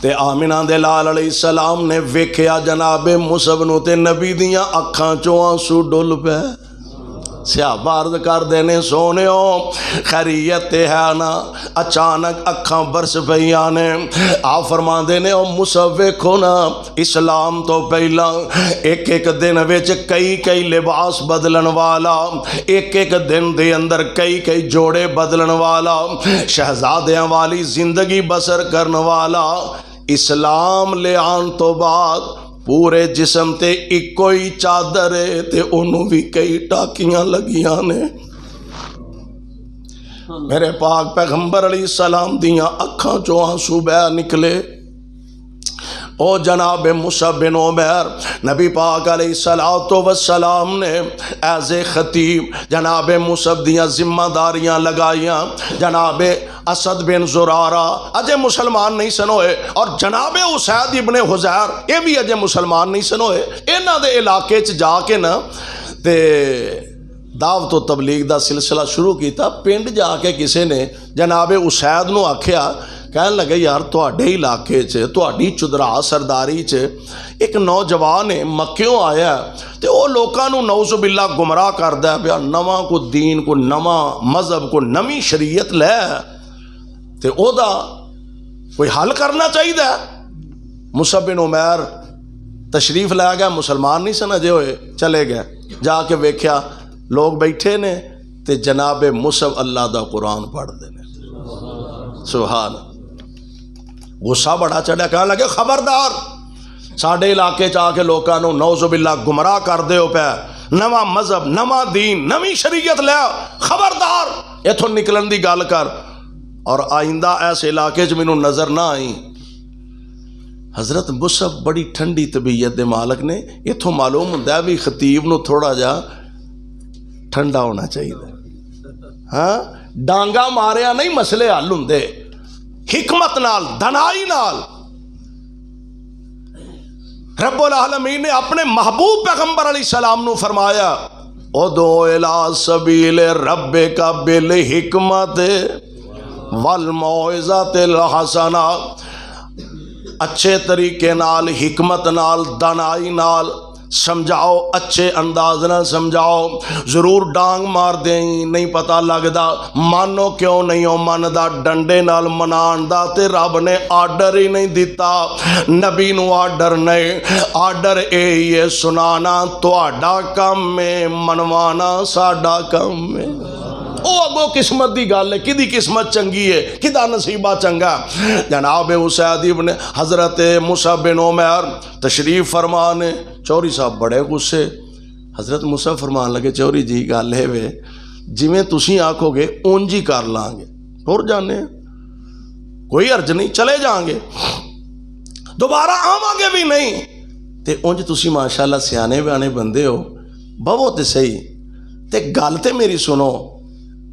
تے آمنہ دے لال علیہ السلام نے ویکھیا جناب مصعب نو تے نبی دیاں اکھاں چوں آنسو ڈل پے۔ صحابہ عرض کر دینے سونےو خیریت ہے نا؟ اچانک اکھاں برس پئیاں نے۔ آپ فرما دینے او مصعب ویکھو نا، اسلام تو پہلا ایک ایک دن وچ کئی لباس بدلن والا، ایک ایک دن دے اندر کئی جوڑے بدلن والا، شہزادیاں والی زندگی بسر کرن والا، اسلام لے آن تو بعد پورے جسم تے ایک کوئی چادر ہے تے انہوں بھی کئی ٹاکیاں لگیاں نے۔ میرے پاک پیغمبر علیہ السلام دیاں اکھاں چوں آنسو بہ نکلے۔ او جناب مصعب بن عمیر نبی پاک علیہ السلام نے ایز خطیب جناب مصعب دیاں ذمہ داریاں لگائیاں۔ جناب اسد بن زرارہ اجے مسلمان نہیں سن ہوئے، اور جناب اسید ابن حضیر یہ بھی اجے مسلمان نہیں سن ہوئے۔ انہاں دے علاقے چ جا کے نا تے دعوت و تبلیغ دا سلسلہ شروع کیتا۔ پنڈ جا کے کسے نے جناب اسید نو آکھیا، کہنے لگے یار تواڈے علاقے چ تواڈی چدرا سرداری چ ایک نوجوان ہے مکیوں آیا تے او لوکاں نو نعوذ باللہ گمراہ کردا ہے پیا، نواں کو دین کو نواں مذہب کو نویں شریعت لے تے او دا کوئی حل کرنا چاہیے۔ مصعب بن عمیر تشریف لے گیا، مسلمان نہیں سن اجے ہوئے، چلے گئے جا کے ویکھیا لوگ بیٹھے نے تے جناب مصعب اللہ دا قرآن پڑھ دے نے۔ سبحان، غصہ بڑا چڑھا، کہنے لگے خبردار ساڈے علاقے چ آ کے لوکاں نو نعوذ باللہ گمراہ کر دے ہو پیا، نواں مذہب نواں دین نویں شریعت لے، خبردار ایتھوں نکلن دی گل کر، اور آئندہ ایسے علاقے چ مینوں نظر نہ آئی۔ حضرت مصعب بڑی ٹھنڈی طبیعت دے مالک نے، ایتھوں معلوم ہوندا ہے بھی خطیب نو تھوڑا جا ٹھنڈا ہونا چاہیے۔ ہاں ڈانگا ماریا نہیں مسئلے حل ہوندے، حکمت نال دنائی نال۔ رب العالمین نے اپنے محبوب پیغمبر علیہ السلام نو فرمایا ادعو الی سبیل ربک بالحکمت والموعظۃ الحسنہ، اچھے طریقے نال، حکمت نال، دانائی نال سمجھاؤ، اچھے انداز نال سمجھاؤ، ضرور ڈانگ مار دیں نہیں پتہ لگدا، مانو کیوں نہیں ہو مندا، ڈنڈے نال منان دا تے رب نے آرڈر ہی نہیں دیتا، نبی نو آرڈر نہیں، آرڈر اے یہ سنانا تہاڈا کم ہے، منوانا ساڈا کم ہے۔ او اگو قسمت دی گل ہے، کدی قسمت چنگی ہے، کدا نصیبہ چنگا۔ جناب اسید ابن حضرت مصعب بن عمیر تشریف فرمانے، چوری صاحب بڑے غصے، حضرت مصعب فرمان لگے چوری جی گل ہے وے جویں تسی آکھو گے اونج ہی کر لیں گے، ٹر جانے کوئی عرض نہیں، چلے جائیں گے، دوبارہ آواں گے بھی نہیں، تے اونج تسی ماشاءاللہ سیانے بیانے بندے ہو، بہو تے صحیح تے گل تے میری سنو،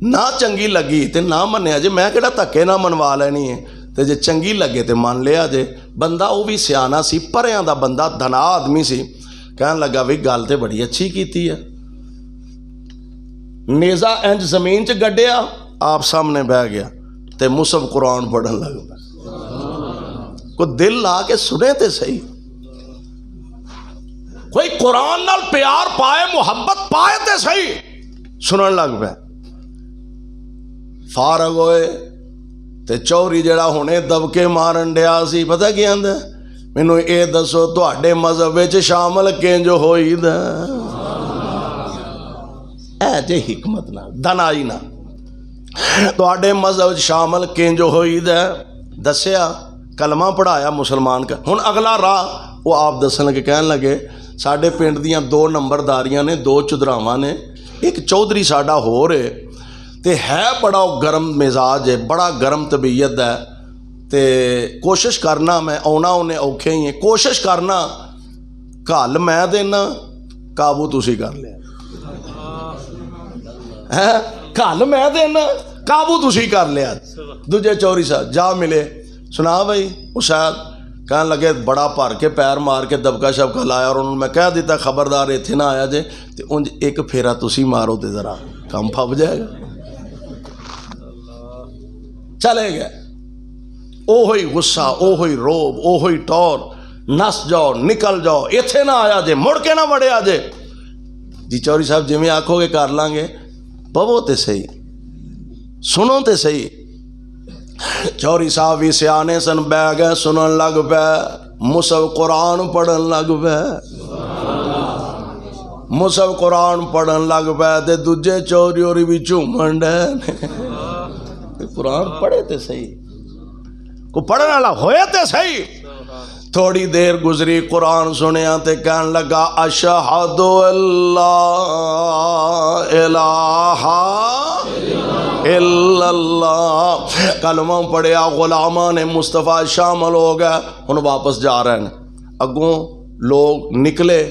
نہ چنگی لگی تے نہ منیا جے، میں کہڑا دھکے نہ منوا لینی ہے، تے جے چنگی لگے تے من لیا جے۔ بندہ وہ بھی سیانا سی، پریاں دا بندہ، دھنا آدمی سی، کہن لگا بھی گل تے بڑی اچھی کیتی ہے، نیزہ انج زمین چ گڈیا، آپ سامنے بہ گیا تے مصحف قرآن پڑھن لگ پیا، کوئی دل لا کے سنے تے صحیح، کوئی قرآن نال پیار پائے، محبت پائے تے صحیح، سنن لگ پیا۔ فارغ ہوئے تے چوری جڑا ہونے دبکے مارن ڈیا سی، پتہ کی آندا مینو اے دسو تواڈے مذہب وچ شامل کینج ہوئی دا، اے جے حکمت نہ دانائی نہ، تواڈے مذہب وچ شامل کینج ہوئی دا، دسیا کلمہ پڑھایا مسلمان کا۔ ہن اگلا راہ وہ آپ دسن لگے، کہن لگے ساڈے پنڈ دیاں 2 نمبرداریاں نے، 2 چودھراواں نے، ایک چودھری ساڈا ہو رہے تے ہے بڑا گرم مزاج ہے، بڑا گرم طبیعت ہے، تے کوشش کرنا میں آنا انہیں اوکھے ہی ہیں، کوشش کرنا گل میں دینا، قابو تسی کر لیا، گل میں دینا، قابو تسی کر لیا۔ دوجے چوری صاحب جا ملے، سنا بھائی اسید، کہنے لگے بڑا بھر کے پیر مار کے دبکا شبکا لایا، اور انہوں نے میں کہہ دیتا خبردار اتنے نہ آیا جے، تے انج ایک پھیرا تسی مارو تے ذرا کم پھب جائے گا۔ چلے گئے، اوہی غصہ، اوہی روب، اوہی ٹور، نس جاؤ نکل جاؤ، ایتھے نہ آیا جے، مڑ کے نہ وڑیا جے۔ جی چوری صاحب جی میں آکھو گے کر لیں گے، بہو تے صحیح، سنو تے صحیح۔ چوری صاحب بھی سیانے سن، بہ گئے، سنن لگ پے، مصحف قرآن پڑھن لگ پے، مصحف قرآن پڑھن لگ پے، تے دوجے چوری اوری بھی چومن ڈے، قرآن پڑھے تے صحیح، کو پڑھنے والا ہوئے تے صحیح۔ تھوڑی دیر گزری، قرآن سنیا تے کہن لگا اشہد اللہ الہ الا اللہ، کلمہ پڑھیا، غلامان مصطفیٰ شامل ہو گئے، ہن واپس جا رہے ہیں، اگوں لوگ نکلے،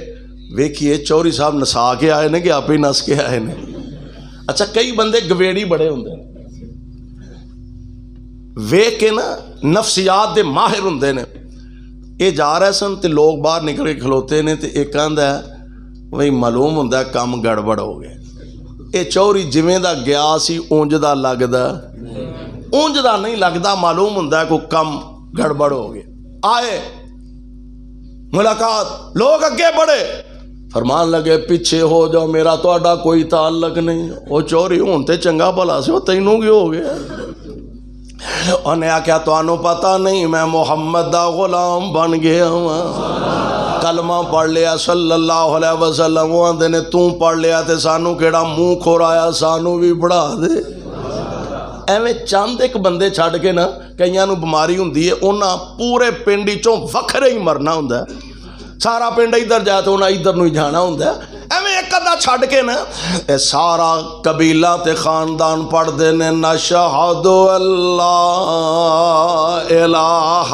ویکھیے چوری صاحب نسا کے آئے نے کہ آپ ہی نس کے آئے نے۔ اچھا کئی بندے گویڑی بڑے ہوندے ہیں، ویکھ کے نا نفسیات دے ماہر ہوندے نے، یہ جا رہے سن تے لوگ باہر نکل کے کھلوتے نے، تے ایک آندا ہے وہی معلوم ہوندا ہے کم گڑبڑ ہو گئے، اے چوری جویں دا گیا سی اونج دا لگدا، اونج دا نہیں لگدا، معلوم ہوندا ہے کوئی کم گڑبڑ ہو گئے۔ آئے ملاقات، لوگ اگے بڑھے، فرمان لگے پیچھے ہو جاؤ، میرا تہاڈا کوئی تعلق نہیں۔ وہ چوری ہون تے چنگا بھلا سی، وہ تینوں کی ہو گیا؟ انہیں آکھیا تانوں پتہ نہیں میں محمد دا غلام بن گیا ہوں، کلمہ پڑھ لیا صلی اللہ علیہ وسلم، وہ آندے نے توں پڑھ لیا تے سانوں کیڑا منہ کھورایا، سانوں بھی پڑھا دے۔ ایویں چند ایک بندے چھڈ کے نا کئیاں نوں بیماری ہوندی ہے، انہاں پورے پنڈ چوں وکھرے ہی مرنا ہوندا ہے، سارا پنڈ ادھر جائے تو انہاں ادھر نوں ہی جانا ہوندا ہے۔ ایویں ایک ادھا چھڈ کے نا اے سارا قبیلہ تے خاندان پڑھدے نے نشہد اللہ الہ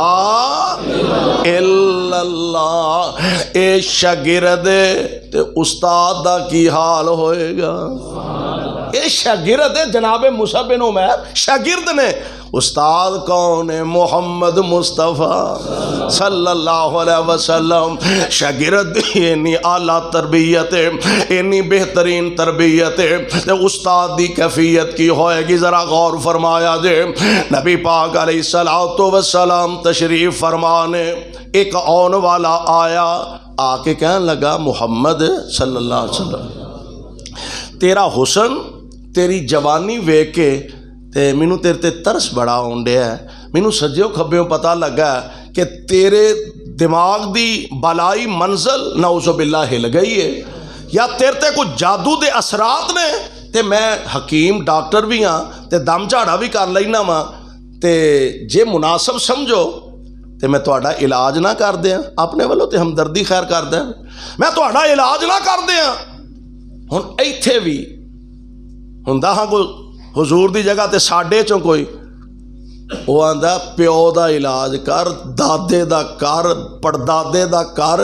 الا اللہ۔ اے شاگرد تے استاد دا کی حال ہوئے گا؟ اے شاگرد جناب مصعب بن عمیر شاگرد نے، استاد کون ہے؟ محمد مصطفیٰ صلی اللہ علیہ وسلم. شاگرد اینی اعلیٰ تربیت ہے، اینی بہترین تربیت ہے، استاد دی کیفیت کی ہوئے گی ذرا غور فرمایا جے. نبی پاک علیہ الصلوۃ والسلام تشریف فرمانے، ایک آن والا آیا، آ کے کہنے لگا محمد صلی اللہ علیہ وسلم تیرا حسن تیری جوانی ویکھ کے تے مینوں تیرے تے ترس بڑا آن ڈیا ہے. مینوں سجیوں کھبیوں پتہ لگا کہ تیرے دماغ دی بالائی منزل نعوذ باللہ ہل گئی ہے، یا تیرے تے کچھ جادو دے اثرات نے. تے میں حکیم ڈاکٹر بھی ہاں تے دم جھاڑا بھی کر لینا وا، تے جے مناسب سمجھو تے میں تہاڈا علاج نہ کر دیاں، اپنے والوں تے ہمدردی خیر کر دیں، میں تہاڈا علاج نہ کر دیاں. ہن ایتھے بھی ہوندا ہاں کوئی حضور دی جگہ تے ساڈے چوں کوئی وہ آندا پیو دا علاج کر، دادے دا کر، پڑدادے دا کر.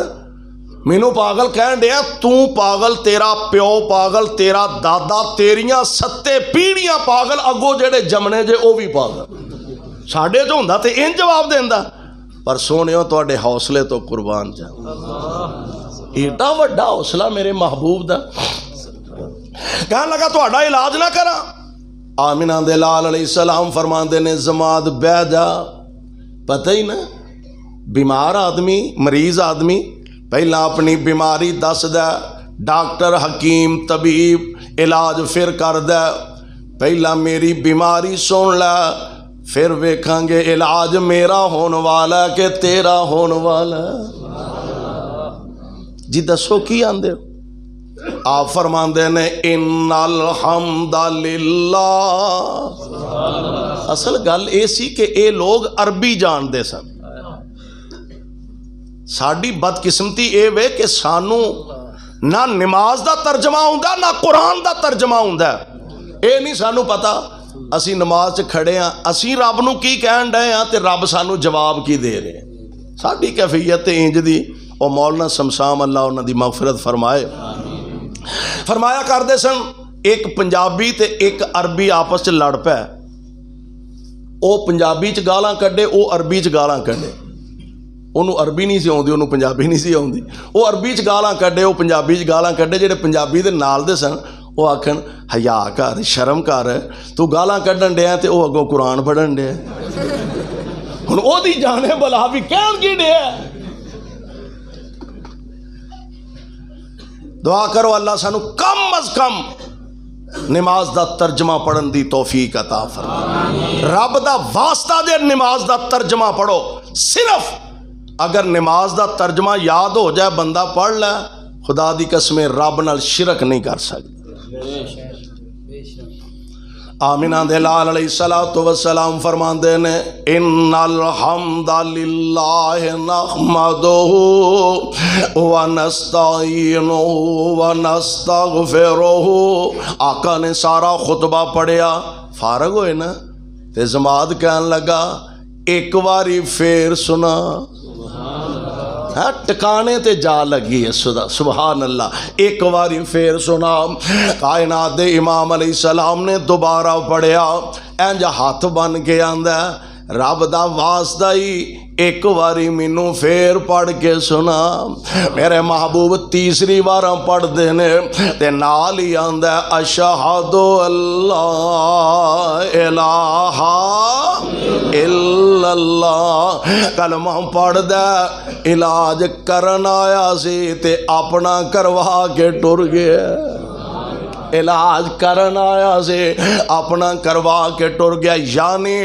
مینوں پاگل کہن ڈیا، تو پاگل، تیرا پیو پاگل، تیرا دادا، تیریاں 7 پیڑھیاں پاگل، اگوں جڑے جمنے جے وہ بھی پاگل. ساڈے چ ہوندا تے ان جواب دیندا، پر سونیو تواڈے حوصلے تو قربان جا. ایڈا وڈا حوصلہ میرے محبوب دا. کہنے لگا تہاڈا علاج نہ کراں. آمنہ دے لال علیہ السلام فرماندے نے زماد بہ جا. پتہ ہی نا بیمار آدمی، مریض آدمی پہلا اپنی بیماری دس دے، ڈاکٹر حکیم طبیب علاج پھر کر دے. پہلا میری بیماری سن لے، پھر ویکھاں گے علاج میرا ہون والا ہے کہ تیرا ہون والا ہے. جی دسو کی آندے ہو؟ آپ فرماندے نے ان الحمد للہ. اصل گل یہ سی کہ اے لوگ عربی جانتے سن. ساڈی بدقسمتی اے وے کہ سانو نہ نماز دا ترجمہ ہوندا نہ قرآن دا ترجمہ ہوندا. اے نہیں سانو پتا اسی نماز چ کھڑے ہاں، اسی رب نو کی کہن ڈے ہاں تے رب سانو جواب کی دے رہے ہیں. ساڈی کیفیت انج دی. او مولانا شمشام اللہ انہاں دی مغفرت فرمائے، فرمایا کردے سن ایک پنجابی تے ایک عربی آپس چ لڑ پے. او پنجابی چ گالاں کڈے، او عربی چ گالاں کڈے. انہوں عربی نہیں سی آؤندی، انہوں پنجابی نہیں سی آؤندی. وہ عربی چ گالاں کڈے، وہ پنجابی چ گالاں کڈے. جڑے پنجابی دے نال دے سن وہ آکھن حیا کر، شرم کر، تو گالاں کڈن ڈیا تے وہ اگوں قرآن پڑھن ڈیا. ہن او دی جانے بلا بھی کہن کی ڈیا. دعا کرو اللہ سانو کم از کم نماز دا ترجمہ پڑھن دی توفیق عطا فرمائے. رب دا واسطہ دے نماز دا ترجمہ پڑھو. صرف اگر نماز دا ترجمہ یاد ہو جائے بندہ پڑھ لے، خدا دی قسم رب نال شرک نہیں کر سکتا. آمنہ دے لال علیہ الصلوۃ والسلام فرماندے نے ان الحمد للہ نحمدہ ونستعینہ ونستغفرہ. آقا نے سارا خطبہ پڑھیا، فارغ ہوئے نا تے زماد کہن لگا ایک باری پھر سنا. ٹکانے تے جا لگی ہے سبحان اللہ. ایک باری پھر سنا. کائنات دے امام علیہ السلام نے دوبارہ پڑھیا، اینج ہاتھ بن کے آندا رب دا واسطہ ہی ایک باری مینوں پھر پڑھ کے سنا. میرے محبوب تیسری بار پڑھ دینے تے نال ہی آندا اشہد اللہ الہ الا اللہ. کلمہ پڑھ دے علاج کرن آیا سی تے اپنا کروا کے ٹر گیا. علاج کرن آیا سے اپنا کروا کے ٹر گیا. یعنی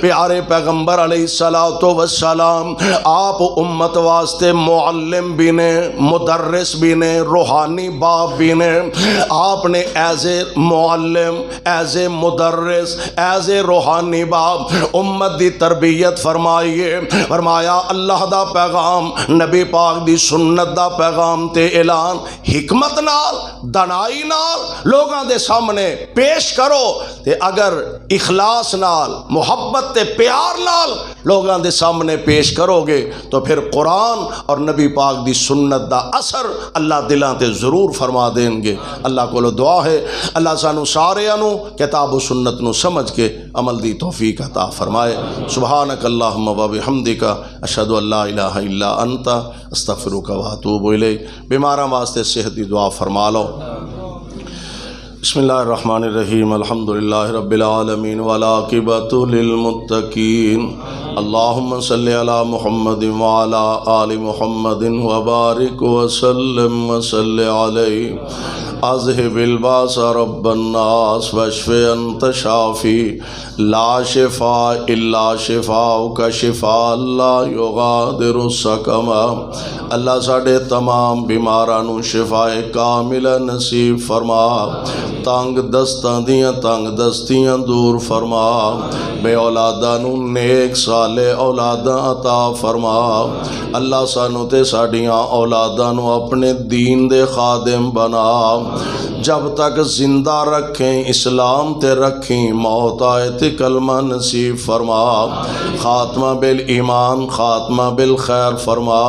پیارے پیغمبر علیہ الصلوۃ والسلام آپ امت واسطے معلم بھی نے، مدرس بھی نے، روحانی باپ بھی نے. آپ نے ایز اے معلم، ایز اے مدرس، ایز اے روحانی باپ امت دی تربیت فرمائیے. فرمایا اللہ دا پیغام، نبی پاک دی سنت دا پیغام تے اعلان حکمت نال، دنائی نال لوگاں دے سامنے پیش کرو تے اگر اخلاص نال محبت تے پیار نال لوگاں دے سامنے پیش کرو گے تو پھر قرآن اور نبی پاک دی سنت دا اثر اللہ دلاں تے ضرور فرما دیں گے۔ اللہ کو دعا ہے اللہ سانو ساریاں نو کتاب و سنت نو سمجھ کے عمل دی توفیق عطا فرمائے۔ سبحانک اللہم و بحمدک اشہد ان لا الہ الا انت استغفرک و اتوب الیک۔ بیماراں واسطے صحت دی دعا فرما لو۔ بسم اللہ الرحمن الرحیم الحمدللہ رب العالمین والعاقبۃ للمتقین اللہم صلی علی محمد وعلی آل محمد وبارک وسلم وصلی علیہ اذہب الباس رب الناس واشف انت شافی لا شفاء الا شفاؤک شفاء لا یغادر سقما۔ اللہ ساڈے تمام بیماراں نو شفاء کامل نصیب فرما، تنگ دستاں دیاں تنگ دستیاں دور فرما، بے اولاداں نو نیک صالح اولاداں عطا فرما۔ اللہ سانو تے ساڈیاں اولاداں نو اپنے دین دے خادم بنا، جب تک زندہ رکھیں اسلام تے رکھیں، موت آئے تے کلمہ نصیب فرما، خاتمہ بالایمان خاتمہ بالخیر فرما،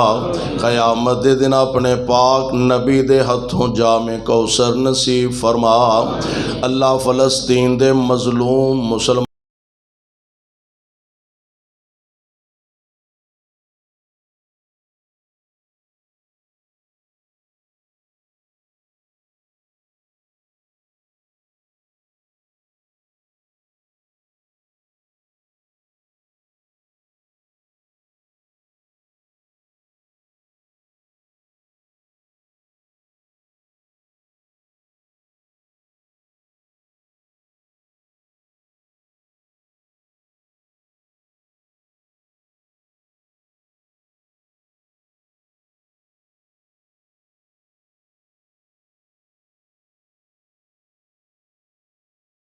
قیامت دے دن اپنے پاک نبی دے ہتھوں جام کوثر نصیب فرما۔ اللہ فلسطین دے مظلوم مسلمان